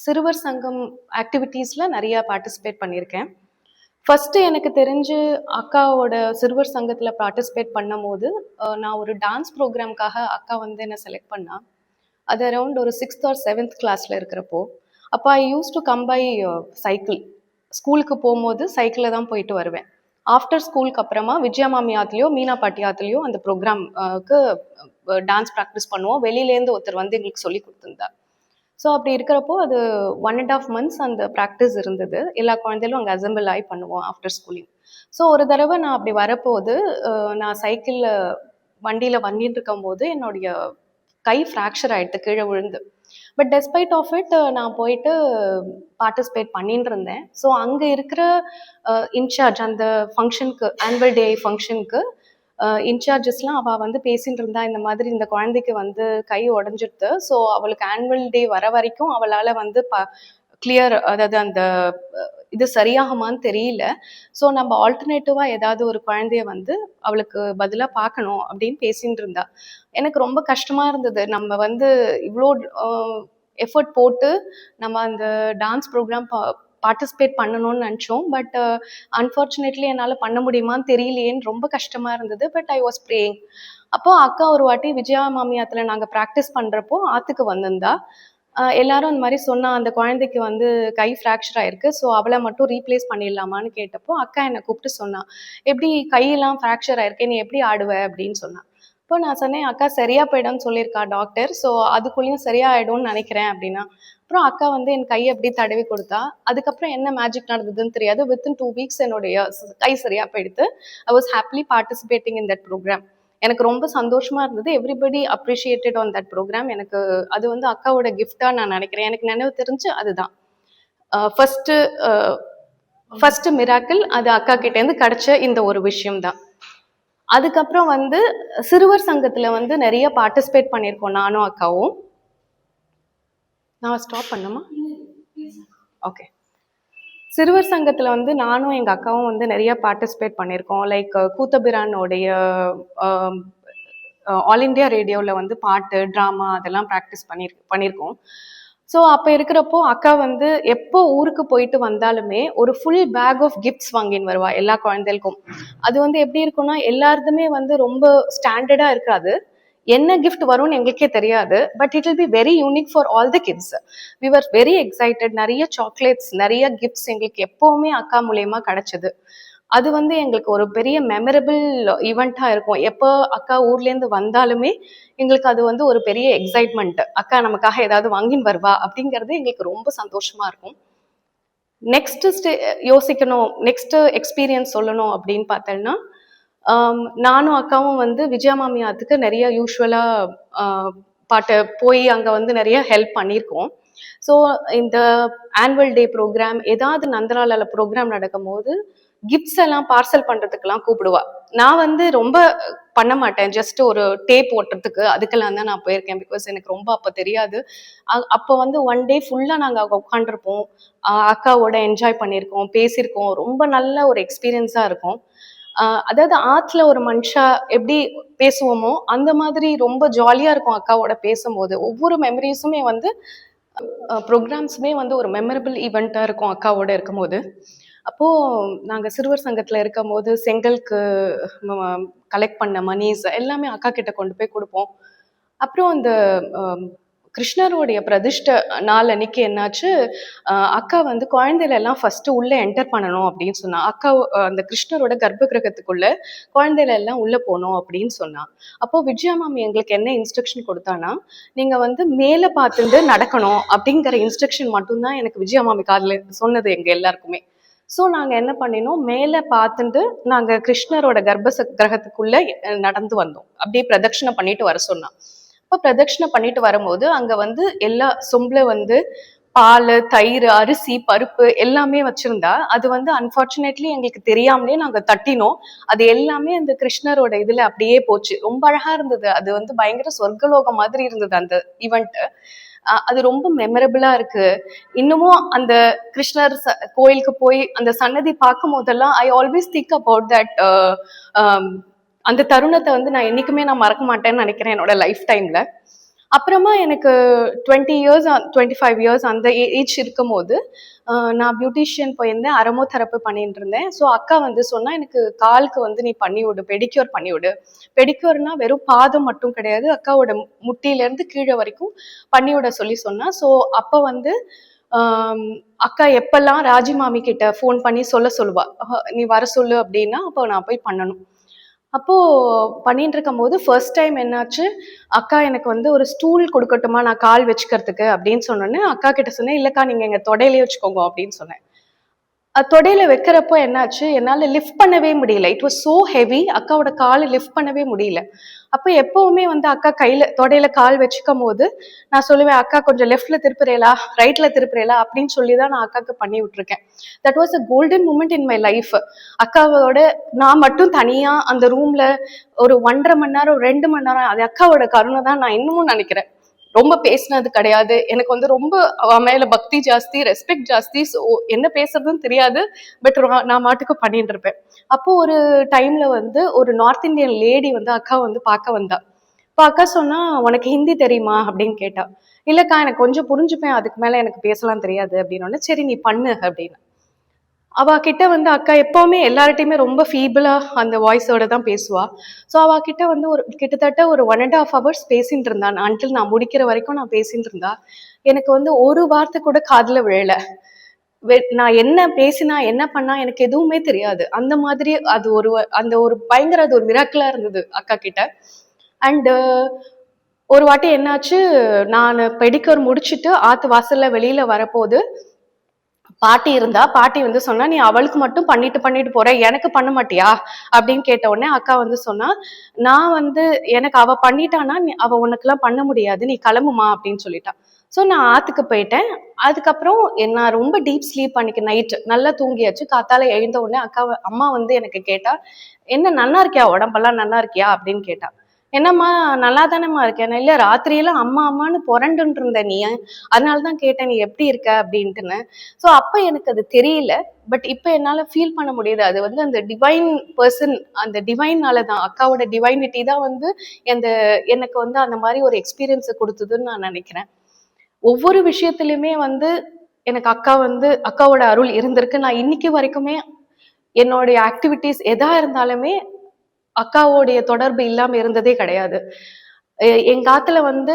சிறுவர் சங்கம் ஆக்டிவிட்டீஸில் நிறையா பார்ட்டிசிபேட் பண்ணியிருக்கேன். ஃபஸ்ட்டு எனக்கு தெரிஞ்சு அக்காவோட சிறுவர் சங்கத்தில் பார்ட்டிசிபேட் பண்ணும் போது நான் ஒரு டான்ஸ் ப்ரோக்ராம்காக அக்கா வந்து என்னை செலக்ட் பண்ணா. அது அரௌண்ட் ஒரு 6th or 7th கிளாஸில் இருக்கிறப்போ. அப்போ I use to come by cycle. ஸ்கூலுக்கு போகும்போது சைக்கிளில் தான் போயிட்டு வருவேன். ஆஃப்டர் ஸ்கூலுக்கு அப்புறமா விஜயா மாமி ஆத்துலேயோ மீனா பாட்டி ஆத்துலேயோ அந்த ப்ரோக்ராம்க்கு டான்ஸ் ப்ராக்டிஸ் பண்ணுவோம். வெளியிலேருந்து ஒருத்தர் வந்து எங்களுக்கு சொல்லி கொடுத்துருந்தா. ஸோ அப்படி இருக்கிறப்போ அது 1.5 months அந்த ப்ராக்டிஸ் இருந்தது. எல்லா குழந்தைகளும் அங்கே அசம்பிள் ஆகி பண்ணுவோம் ஆஃப்டர் ஸ்கூலிங். ஸோ ஒரு தடவை நான் அப்படி வரப்போது நான் சைக்கிளில் வண்டியில் வந்துட்டு இருக்கும்போது என்னுடைய கை ஃப்ராக்சர் ஆகிடுது கீழே விழுந்து. பட் டெஸ்பைட் ஆஃப் இட் நான் போயிட்டு பார்ட்டிசிபேட் பண்ணிட்டு இருந்தேன். ஸோ அங்கே இருக்கிற இன்சார்ஜ் அந்த ஃபங்க்ஷனுக்கு, ஆனுவல் டே ஃபங்க்ஷனுக்கு இன்சார்ஜஸ்லாம் அவள் வந்து பேசிட்டு இருந்தா, இந்த மாதிரி இந்த குழந்தைக்கு வந்து கை உடஞ்சிடுது. ஸோ அவளுக்கு ஆனுவல் டே வர வரைக்கும் அவளால் வந்து கிளியர், அதாவது அந்த இது சரியாகுமான்னு தெரியல. ஸோ நம்ம ஆல்டர்னேட்டிவாக ஏதாவது ஒரு குழந்தைய வந்து அவளுக்கு பதிலாக பார்க்கணும் அப்படின்னு பேசிட்டு இருந்தா. எனக்கு ரொம்ப கஷ்டமாக இருந்தது. நம்ம வந்து இவ்வளோ எஃபர்ட் போட்டு நம்ம அந்த டான்ஸ் ப்ரோக்ராம் பார்ட்டிசிபேட் பண்ணணும்னு நினச்சோம். பட் அன்ஃபார்ச்சுனேட்லி என்னால் பண்ண முடியுமான்னு தெரியலையேன்னு ரொம்ப கஷ்டமாக இருந்தது. But I was praying. அப்போது அக்கா ஒரு வாட்டி விஜயா மாமி ஆற்றுல நாங்கள் ப்ராக்டிஸ் பண்ணுறப்போ ஆற்றுக்கு வந்திருந்தா. எல்லாரும் அந்த மாதிரி சொன்னா, அந்த குழந்தைக்கு வந்து கை ஃப்ராக்சர் ஆயிருக்கு, ஸோ அவளை மட்டும் ரீப்ளேஸ் பண்ணிடலாமான்னு கேட்டப்போ அக்கா என்னை கூப்பிட்டு சொன்னா, எப்படி கையெல்லாம் ஃப்ராக்சர் ஆயிருக்கு, நீ எப்படி ஆடுவ அப்படின்னு சொன்னா. இப்போ நான் சொன்னேன், அக்கா சரியா போயிடும்னு சொல்லியிருக்கா டாக்டர், ஸோ அதுக்குள்ளேயும் சரியாயிடும்னு நினைக்கிறேன் அப்படின்னா. அப்புறம் அக்கா வந்து என் கையை எப்படி தடவி கொடுத்தா. அதுக்கப்புறம் என்ன மேஜிக் நடந்ததுன்னு தெரியாது. வித்தின் 2 weeks என்னுடைய கை சரியா போயிடுது. I was happily participating in that programme. எனக்கு ரொம்ப சந்தோஷமா இருந்தது. Everybody appreciated on that programme. எனக்கு அது வந்து அக்காவோட கிஃப்டா நான் நினைக்கிறேன். எனக்கு நினைவு தெரிஞ்சு அதுதான் ஃபர்ஸ்ட் மிராக்கிள். அது அக்கா கிட்டேருந்து கிடைச்ச இந்த ஒரு விஷயம் தான். அதுக்கப்புறம் வந்து சிறுவர் சங்கத்துல வந்து நிறைய பார்ட்டிசிபேட் பண்ணியிருக்கோம் நானும் அக்காவும். நான் ஸ்டாப் பண்ணுமா? ஓகே. சிறுவர் சங்கத்தில் வந்து நானும் எங்கள் அக்காவும் வந்து நிறைய பார்ட்டிசிபேட் பண்ணியிருக்கோம். லைக் கூத்தபிரானோடைய ஆல் இண்டியா ரேடியோவில் வந்து பாட்டு, ட்ராமா அதெல்லாம் ப்ராக்டிஸ் பண்ணியிருக்கோம். ஸோ அப்போ இருக்கிறப்போ அக்கா வந்து எப்போ ஊருக்கு போயிட்டு வந்தாலுமே ஒரு ஃபுல் பேக் ஆஃப் கிஃப்ட்ஸ் வாங்கின்னு வருவா எல்லா குழந்தைகளுக்கும். அது வந்து எப்படி இருக்குன்னா, எல்லாருதுமே வந்து ரொம்ப ஸ்டாண்டர்டாக இருக்காது. என்ன கிஃப்ட் வரும்னு எங்களுக்கே தெரியாது. But it will be very unique for all the kids. We were very excited. நிறைய சாக்லேட்ஸ், நிறைய கிஃப்ட்ஸ் எங்களுக்கு எப்போவுமே அக்கா மூலயமா கிடைச்சது. அது வந்து எங்களுக்கு ஒரு பெரிய மெமரபிள் ஈவெண்ட்டாக இருக்கும். எப்போ அக்கா ஊர்லேருந்து வந்தாலுமே எங்களுக்கு அது வந்து ஒரு பெரிய எக்ஸைட்மெண்ட். அக்கா நமக்காக ஏதாவது வாங்கின்னு வருவா அப்படிங்கிறது எங்களுக்கு ரொம்ப சந்தோஷமா இருக்கும். நெக்ஸ்ட் யோசிக்கணும், நெக்ஸ்ட் எக்ஸ்பீரியன்ஸ் சொல்லணும் அப்படின்னு பார்த்தேன்னா, நானும் அக்காவும் வந்து விஜயா மாமி ஆத்துக்கு நிறைய யூஸ்வலா பாட்டு போய் அங்க வந்து நிறைய ஹெல்ப் பண்ணியிருக்கோம். ஸோ இந்த ஆனுவல் டே ப்ரோக்ராம், ஏதாவது நந்தலாலால ப்ரோக்ராம் நடக்கும்போது கிஃப்ட்ஸ் எல்லாம் பார்சல் பண்றதுக்கெல்லாம் கூப்பிடுவா. நான் வந்து ரொம்ப பண்ண மாட்டேன், ஜஸ்ட் ஒரு டேப் ஓட்டுறதுக்கு அதுக்கெல்லாம் தான் நான் போயிருக்கேன். பிகாஸ் எனக்கு ரொம்ப அப்போ தெரியாது. அப்போ வந்து ஒன் டே ஃபுல்லா நாங்க அங்க உட்காந்துருப்போம், அக்காவோட என்ஜாய் பண்ணியிருக்கோம், பேசியிருக்கோம். ரொம்ப நல்ல ஒரு எக்ஸ்பீரியன்ஸா இருக்கும். அதாவது ஆத்துல ஒரு மனுஷா எப்படி பேசுவோமோ அந்த மாதிரி ரொம்ப ஜாலியா இருக்கும் அக்காவோட பேசும்போது. ஒவ்வொரு மெமரிஸுமே வந்து ப்ரோக்ராம்ஸுமே வந்து ஒரு மெமரபிள் ஈவெண்ட்டாக இருக்கும் அக்காவோட இருக்கும்போது. அப்போது நாங்கள் சிறுவர் சங்கத்தில் இருக்கும்போது செங்கலுக்கு கலெக்ட் பண்ண மணிஸ் எல்லாமே அக்கா கிட்ட கொண்டு போய் கொடுப்போம். அப்புறம் அந்த கிருஷ்ணருடைய பிரதிஷ்ட நாள் அன்னைக்கு என்னாச்சு, அக்கா வந்து குழந்தையில எல்லாம் ஃபர்ஸ்ட் உள்ள என்டர் பண்ணணும் அப்படின்னு சொன்னா. அக்கா அந்த கிருஷ்ணரோட கர்ப்ப கிரகத்துக்குள்ள குழந்தையில எல்லாம் உள்ள போகணும் அப்படின்னு சொன்னா. அப்போ விஜயா மாமி எங்களுக்கு என்ன இன்ஸ்ட்ரக்ஷன் கொடுத்தானா, நீங்க வந்து மேல பார்த்துட்டு நடக்கணும் அப்படிங்கிற இன்ஸ்ட்ரக்ஷன் மட்டும்தான் எனக்கு விஜயா மாமி காதுல சொன்னது எங்க எல்லாருக்குமே. ஸோ நாங்க என்ன பண்ணினோம், மேல பார்த்துட்டு நாங்க கிருஷ்ணரோட கிரகத்துக்குள்ள நடந்து வந்தோம். அப்படியே பிரதட்சணை பண்ணிட்டு வர சொன்னா. அப்ப பிரதட்சணை பண்ணிட்டு வரும்போது அங்க வந்து எல்லா சொம்புல வந்து பால், தயிர், அரிசி, பருப்பு எல்லாமே வச்சிருந்தா, அது வந்து அன்பார்ச்சுனேட்லி எங்களுக்கு தெரியாமலே நாங்க தட்டினோம். அது எல்லாமே அந்த கிருஷ்ணரோட இதுல அப்படியே போச்சு. ரொம்ப அழகா இருந்தது. அது வந்து பயங்கர சொர்க்கலோகம் மாதிரி இருந்தது அந்த ஈவெண்ட். அது ரொம்ப மெமரபிளா இருக்கு. இன்னமும் அந்த கிருஷ்ணர் கோயிலுக்கு போய் அந்த சன்னதி பார்க்கும் போதெல்லாம் I always think about that. அந்த தருணத்தை வந்து நான் என்னைக்குமே நான் மறக்க மாட்டேன்னு நினைக்கிறேன் என்னோட லைஃப் டைம்ல. அப்புறமா எனக்கு 20 இயர்ஸ் 25 இயர்ஸ் அந்த ஏஜ் இருக்கும் போது நான் பியூட்டிஷியன் போயிருந்தேன், அரமோ தெரப்பி பண்ணிட்டு இருந்தேன். ஸோ அக்கா வந்து சொன்னா, எனக்கு காலுக்கு வந்து நீ பண்ணி விடு, பெடிக்யூர் பண்ணி விடு. பெடிக்யூர்னா வெறும் பாதம் மட்டும் கிடையாது, அக்காவோட முட்டியிலேருந்து கீழே வரைக்கும் பண்ணி விட சொல்லி சொன்னா. ஸோ அப்போ வந்து அக்கா எப்பெல்லாம் ராஜி மாமி கிட்ட ஃபோன் பண்ணி சொல்லுவா, நீ வர சொல்லு அப்படின்னா அப்போ நான் போய் பண்ணணும். அப்போ பண்ணிட்டு இருக்கும் போது ஃபர்ஸ்ட் டைம் என்னாச்சு, அக்கா எனக்கு வந்து ஒரு ஸ்டூல் கொடுக்கட்டுமா நான் கால் வச்சுக்கிறதுக்கு அப்படின்னு சொன்னோன்னே அக்கா கிட்ட சொன்னேன், இல்லக்கா நீங்க எங்க தொடையிலே வச்சுக்கோங்க அப்படின்னு சொன்னேன். தொடையில வைக்கிறப்போ என்னாச்சு, என்னால லிஃப்ட் பண்ணவே முடியல. It was so heavy. அக்காவோட காலை லிஃப்ட் பண்ணவே முடியல. அப்போ எப்பவுமே வந்து அக்கா கையில தொடையில கால் வச்சுக்கும் போது நான் சொல்லுவேன், அக்கா கொஞ்சம் லெஃப்ட்ல திருப்புறேலா, ரைட்ல திருப்புறேலா அப்படின்னு சொல்லி தான் நான் அக்காவுக்கு பண்ணி விட்டுருக்கேன். That was a golden moment in my life. அக்காவோட நான் மட்டும் தனியா அந்த ரூம்ல ஒரு 1.5 மணி நேரம் 2 மணி நேரம், அது அக்காவோட கருணை தான் நான் இன்னமும் நினைக்கிறேன். ரொம்ப பேசினது கிடையாது. எனக்கு வந்து ரொம்ப அவ மேல பக்தி ஜாஸ்தி, ரெஸ்பெக்ட் ஜாஸ்தி. ஸோ என்ன பேசுறதுன்னு தெரியாது. பட் நான் மாட்டுக்கு பண்ணிட்டு இருப்பேன். அப்போ ஒரு டைம்ல வந்து ஒரு நார்த் இந்தியன் லேடி வந்து அக்கா வந்து பார்க்க வந்தா. இப்போ அக்கா சொன்னா, உனக்கு ஹிந்தி தெரியுமா அப்படின்னு கேட்டா. இல்லக்கா எனக்கு கொஞ்சம் புரிஞ்சுப்பேன், அதுக்கு மேல எனக்கு பேசலாம் தெரியாது அப்படின்னு. சரி நீ பண்ணு அப்படின்னு. அவ கிட்ட வந்து அக்கா எப்பவுமே எல்லார்ட்டையுமே ரொம்ப ஃபீபிளா அந்த வாய்ஸோட தான் பேசுவா. ஸோ அவ கிட்ட வந்து ஒரு கிட்டத்தட்ட ஒரு 1.5 hours பேசிட்டு இருந்தா. அன்டில் நான் முடிக்கிற வரைக்கும் நான் பேசிட்டு இருந்தா. எனக்கு வந்து ஒரு வார்த்தை கூட காதுல விழல. நான் என்ன பேசினா என்ன பண்ணா எனக்கு எதுவுமே தெரியாது. அந்த மாதிரி அது அந்த ஒரு பயங்கர அது ஒரு மிராக்கிளா இருந்தது அக்கா கிட்ட. அண்ட் ஒரு வாட்டி என்னாச்சு, நான் பெடிக்யூர் முடிச்சுட்டு ஆத்து வாசல்ல வெளியில வரப்போது பாட்டி இருந்தா. பாட்டி வந்து சொன்னா, நீ அவளுக்கு மட்டும் பண்ணிட்டு போற, எனக்கு பண்ண மாட்டியா அப்படின்னு கேட்ட உடனே அக்கா வந்து சொன்னா, நான் வந்து எனக்கு அவ பண்ணிட்டானா அவ உனக்குலாம் பண்ண முடியாது, நீ கிளம்புமா அப்படின்னு சொல்லிட்டா. ஸோ நான் ஆத்துக்கு போயிட்டேன். அதுக்கப்புறம் நான் ரொம்ப டீப் ஸ்லீப் பண்ணிக்க நைட் நல்லா தூங்கியாச்சு. காத்தால எழுந்த உடனே அம்மா வந்து எனக்கு கேட்டா, என்ன நல்லா இருக்கியா, உடம்பெல்லாம் நல்லா இருக்கியா அப்படின்னு கேட்டா. என்னம்மா நல்லா தானேம்மா இருக்கேன். இல்ல ராத்திரியெல்லாம் அம்மா அம்மான்னு புரண்டுன்னு இருந்த நீ, அதனாலதான் கேட்டேன் நீ எப்படி இருக்க அப்படின்ட்டுன்னு. ஸோ அப்ப எனக்கு அது தெரியல. பட் இப்ப என்னால ஃபீல் பண்ண முடியுது. அது வந்து அந்த டிவைன் பர்சன், அந்த டிவைனால தான், அக்காவோட டிவைனிட்டி தான் வந்து எனக்கு வந்து அந்த மாதிரி ஒரு எக்ஸ்பீரியன்ஸை கொடுத்ததுன்னு நான் நினைக்கிறேன். ஒவ்வொரு விஷயத்திலுமே வந்து எனக்கு அக்காவோட அருள் இருந்திருக்கு. நான் இன்னைக்கு வரைக்குமே என்னுடைய ஆக்டிவிட்டிஸ் எதா இருந்தாலுமே அக்காவோடைய தொடர்பு இல்லாம இருந்ததே கிடையாது. எங்க ஆத்துல வந்து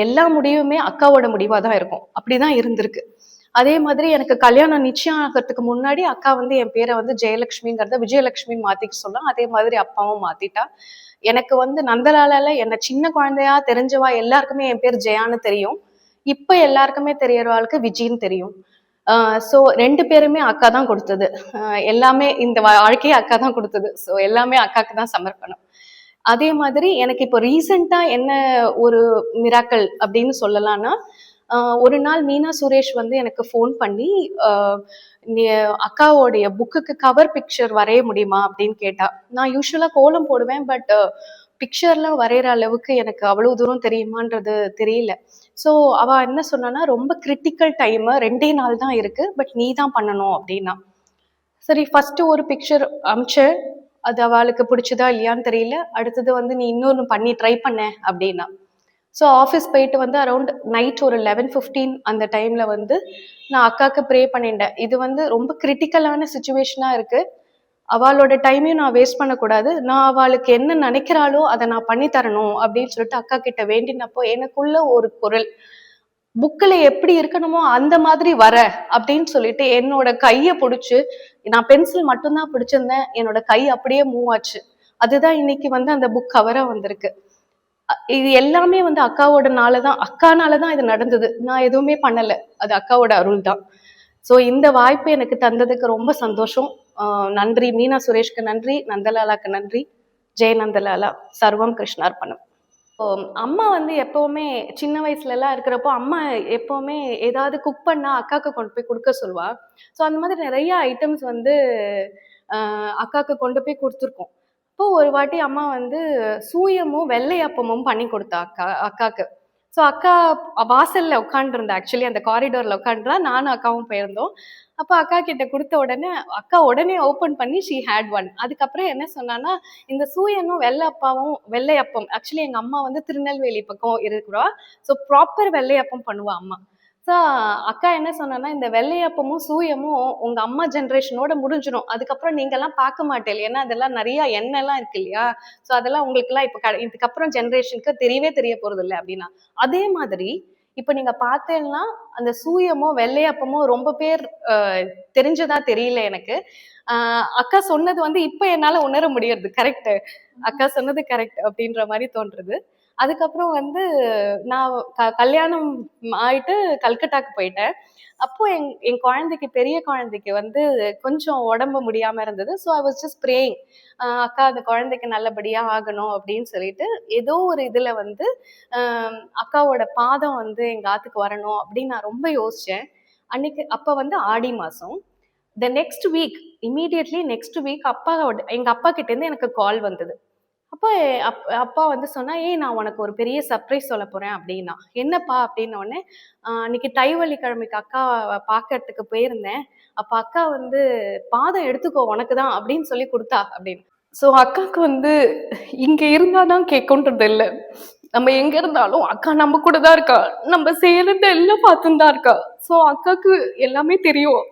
எல்லா முடிவுமே அக்காவோட முடிவா தான் இருக்கும். அப்படிதான் இருந்திருக்கு. அதே மாதிரி எனக்கு கல்யாணம் நிச்சயம் ஆகிறதுக்கு முன்னாடி அக்கா வந்து என் பேரை வந்து ஜெயலட்சுமிங்கிறத விஜயலட்சுமின்னு மாத்திக்க சொன்னா. அதே மாதிரி அப்பாவும் மாத்திட்டா. எனக்கு வந்து நந்தலாலால என்ன சின்ன குழந்தையா தெரிஞ்சவா எல்லாருக்குமே என் பேர் ஜெயான்னு தெரியும். இப்ப எல்லாருக்குமே தெரியறவாளுக்கு விஜின்னு தெரியும். ஸோ 2 பேருமே அக்கா தான் கொடுத்தது. எல்லாமே இந்த வாழ்க்கையே அக்கா தான் கொடுத்தது. ஸோ எல்லாமே அக்காக்கு தான் சமர்ப்பணம். அதே மாதிரி எனக்கு இப்போ ரீசெண்டா என்ன ஒரு மிராக்கள் அப்படின்னு சொல்லலாம்னா, ஒரு நாள் மீனா சுரேஷ் வந்து எனக்கு ஃபோன் பண்ணி, நீ அக்காவோடைய புக்குக்கு கவர் பிக்சர் வரைய முடியுமா அப்படின்னு கேட்டா. நான் யூஸ்வலா கோலம் போடுவேன். பட் பிக்சர்லாம் வரைகிற அளவுக்கு எனக்கு அவ்வளவு தூரம் தெரியுமான்றது தெரியல. ஸோ அவ என்ன சொன்னான்னா, ரொம்ப கிரிட்டிக்கல் டைமு, 2 நாள் தான் இருக்கு. பட் நீ தான் பண்ணணும் அப்படின்னா. சரி, ஃபர்ஸ்ட் ஒரு பிக்சர் அமிச்சேன். அது அவளுக்கு பிடிச்சதா இல்லையான்னு தெரியல. அடுத்தது வந்து நீ இன்னொன்னு பண்ணி ட்ரை பண்ண அப்படின்னா. ஸோ ஆஃபீஸ் போயிட்டு வந்து அரௌண்ட் நைட் ஒரு 11:15 அந்த டைம்ல வந்து நான் அக்காவுக்கு ப்ரே பண்ணிட்டேன். இது வந்து ரொம்ப கிரிட்டிக்கலான சுச்சுவேஷனா இருக்கு. அவளோட டைமையும் நான் வேஸ்ட் பண்ணக்கூடாது. நான் அவளுக்கு என்ன நினைக்கிறாளோ அதை நான் பண்ணி தரணும் அப்படின்னு சொல்லிட்டு அக்கா கிட்ட வேண்டினப்போ எனக்குள்ள ஒரு குரல், புக்கில் எப்படி இருக்கணுமோ அந்த மாதிரி வர அப்படின்னு சொல்லிட்டு என்னோட கையை பிடிச்சு, நான் பென்சில் மட்டும்தான் பிடிச்சிருந்தேன், என்னோட கை அப்படியே மூவ் ஆச்சு. அதுதான் இன்னைக்கு வந்து அந்த புக் கவரா வந்திருக்கு. இது எல்லாமே வந்து அக்கானாலதான் இது நடந்தது. நான் எதுவுமே பண்ணல. அது அக்காவோட அருள் தான். ஸோ இந்த வாய்ப்பு எனக்கு தந்ததுக்கு ரொம்ப சந்தோஷம். நன்றி மீனா சுரேஷ்க்கு நன்றி, நந்தலாலாக்கு நன்றி. ஜெய நந்தலாலா. சர்வம் கிருஷ்ணார்ப்பணம். அம்மா வந்து எப்பவுமே சின்ன வயசுல எல்லாம் இருக்கிறப்போ அம்மா எப்பவுமே ஏதாவது குக் பண்ணா அக்காக்கு கொண்டு போய் கொடுக்க சொல்வா. ஸோ அந்த மாதிரி நிறைய ஐட்டம்ஸ் வந்து அக்காக்கு கொண்டு போய் கொடுத்துருக்கோம். அப்போ ஒரு வாட்டி அம்மா வந்து சூயமும் வெள்ளை அப்பமும் பண்ணி கொடுத்தா அக்காக்கு. ஸோ அக்கா வாசல்ல உட்காந்துருந்தா, ஆக்சுவலி அந்த காரிடோர்ல உட்காந்துருந்தா, நானும் அக்காவும் போயிருந்தோம். அப்போ அக்கா கிட்ட கொடுத்த உடனே அக்கா உடனே ஓப்பன் பண்ணி ஷீ ஹேட் ஒன். அதுக்கப்புறம் என்ன சொன்னான்னா, இந்த சூயனும் வெள்ளை அப்பம், ஆக்சுவலி எங்க அம்மா வந்து திருநெல்வேலி பக்கம் இருக்கிறா. ஸோ ப்ராப்பர் வெள்ளை அப்பம் பண்ணுவா அம்மா. ஸோ அக்கா என்ன சொன்னான்னா, இந்த வெள்ளையப்பமும் சூயமும் உங்க அம்மா ஜென்ரேஷனோட முடிஞ்சிடும். அதுக்கப்புறம் நீங்கெல்லாம் பார்க்க மாட்டேன். ஏன்னா அதெல்லாம் நிறைய எண்ணெய்லாம் இருக்கு இல்லையா? ஸோ அதெல்லாம் உங்களுக்குலாம் இப்போ இதுக்கப்புறம் ஜென்ரேஷனுக்கு தெரிய போறது இல்லை அப்படின்னா. அதே மாதிரி இப்ப நீங்க பார்த்தேன்னா அந்த சூயமோ வெள்ளையப்பமோ ரொம்ப பேர் தெரிஞ்சதா தெரியல எனக்கு. அக்கா சொன்னது வந்து இப்ப என்னால உணர முடியறது. கரெக்ட், அக்கா சொன்னது கரெக்ட் அப்படின்ற மாதிரி தோன்றுது. அதுக்கப்புறம் வந்து நான் கல்யாணம் ஆயிட்டு கல்கட்டாக்கு போயிட்டேன். அப்போ என் குழந்தைக்கு, பெரிய குழந்தைக்கு வந்து கொஞ்சம் உடம்பு முடியாம இருந்தது. So I was just praying, அக்கா அந்த குழந்தைக்கு நல்லபடியா ஆகணும் அப்படின்னு சொல்லிட்டு ஏதோ ஒரு இதுல வந்து அக்காவோட பாதம் வந்து எங்க ஆத்துக்கு வரணும் அப்படின்னு நான் ரொம்ப யோசிச்சேன். அப்ப வந்து ஆடி மாசம். Next week, immediately next week எங்க அப்பா கிட்ட இருந்து எனக்கு கால் வந்தது. அப்போ அப்பா வந்து சொன்னா, நான் உனக்கு ஒரு பெரிய சர்ப்ரைஸ் சொல்ல போறேன் அப்படின்னா. என்னப்பா அப்படின்ன உடனே, அன்னைக்கு தை வெள்ளிக்கிழமைக்கு அக்கா பார்க்கறதுக்கு போயிருந்தேன். அப்ப அக்கா வந்து பாதம் எடுத்துக்கோ உனக்கு தான் அப்படின்னு சொல்லி கொடுத்தா அப்படின்னு. ஸோ அக்காவுக்கு வந்து இங்க இருந்தாதான் கேட்குன்றது இல்லை. நம்ம எங்க இருந்தாலும் அக்கா நம்ம கூட தான் இருக்கா. நம்ம செய்யறது எல்லாம் பார்த்துன்னு தான் இருக்கா. ஸோ அக்காவுக்கு எல்லாமே தெரியும்.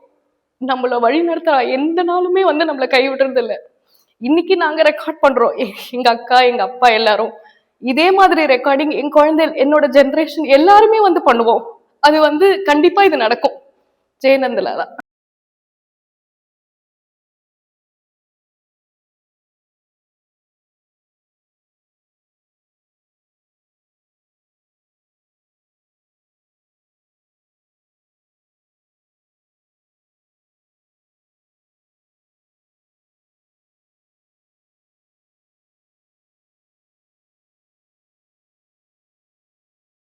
நம்மள வழி நடத்துறா. எந்த நாளுமே வந்து நம்மளை கைவிடுறது இல்லை. இன்னைக்கு நாங்க ரெக்கார்ட் பண்றோம், எங்க அக்கா எங்க அப்பா எல்லாரும். இதே மாதிரி ரெக்கார்டிங் என் குழந்தை, என்னோட ஜெனரேஷன் எல்லாருமே வந்து பண்ணுவோம். அது வந்து கண்டிப்பா இது நடக்கும். ஜெயநந்தலாலா.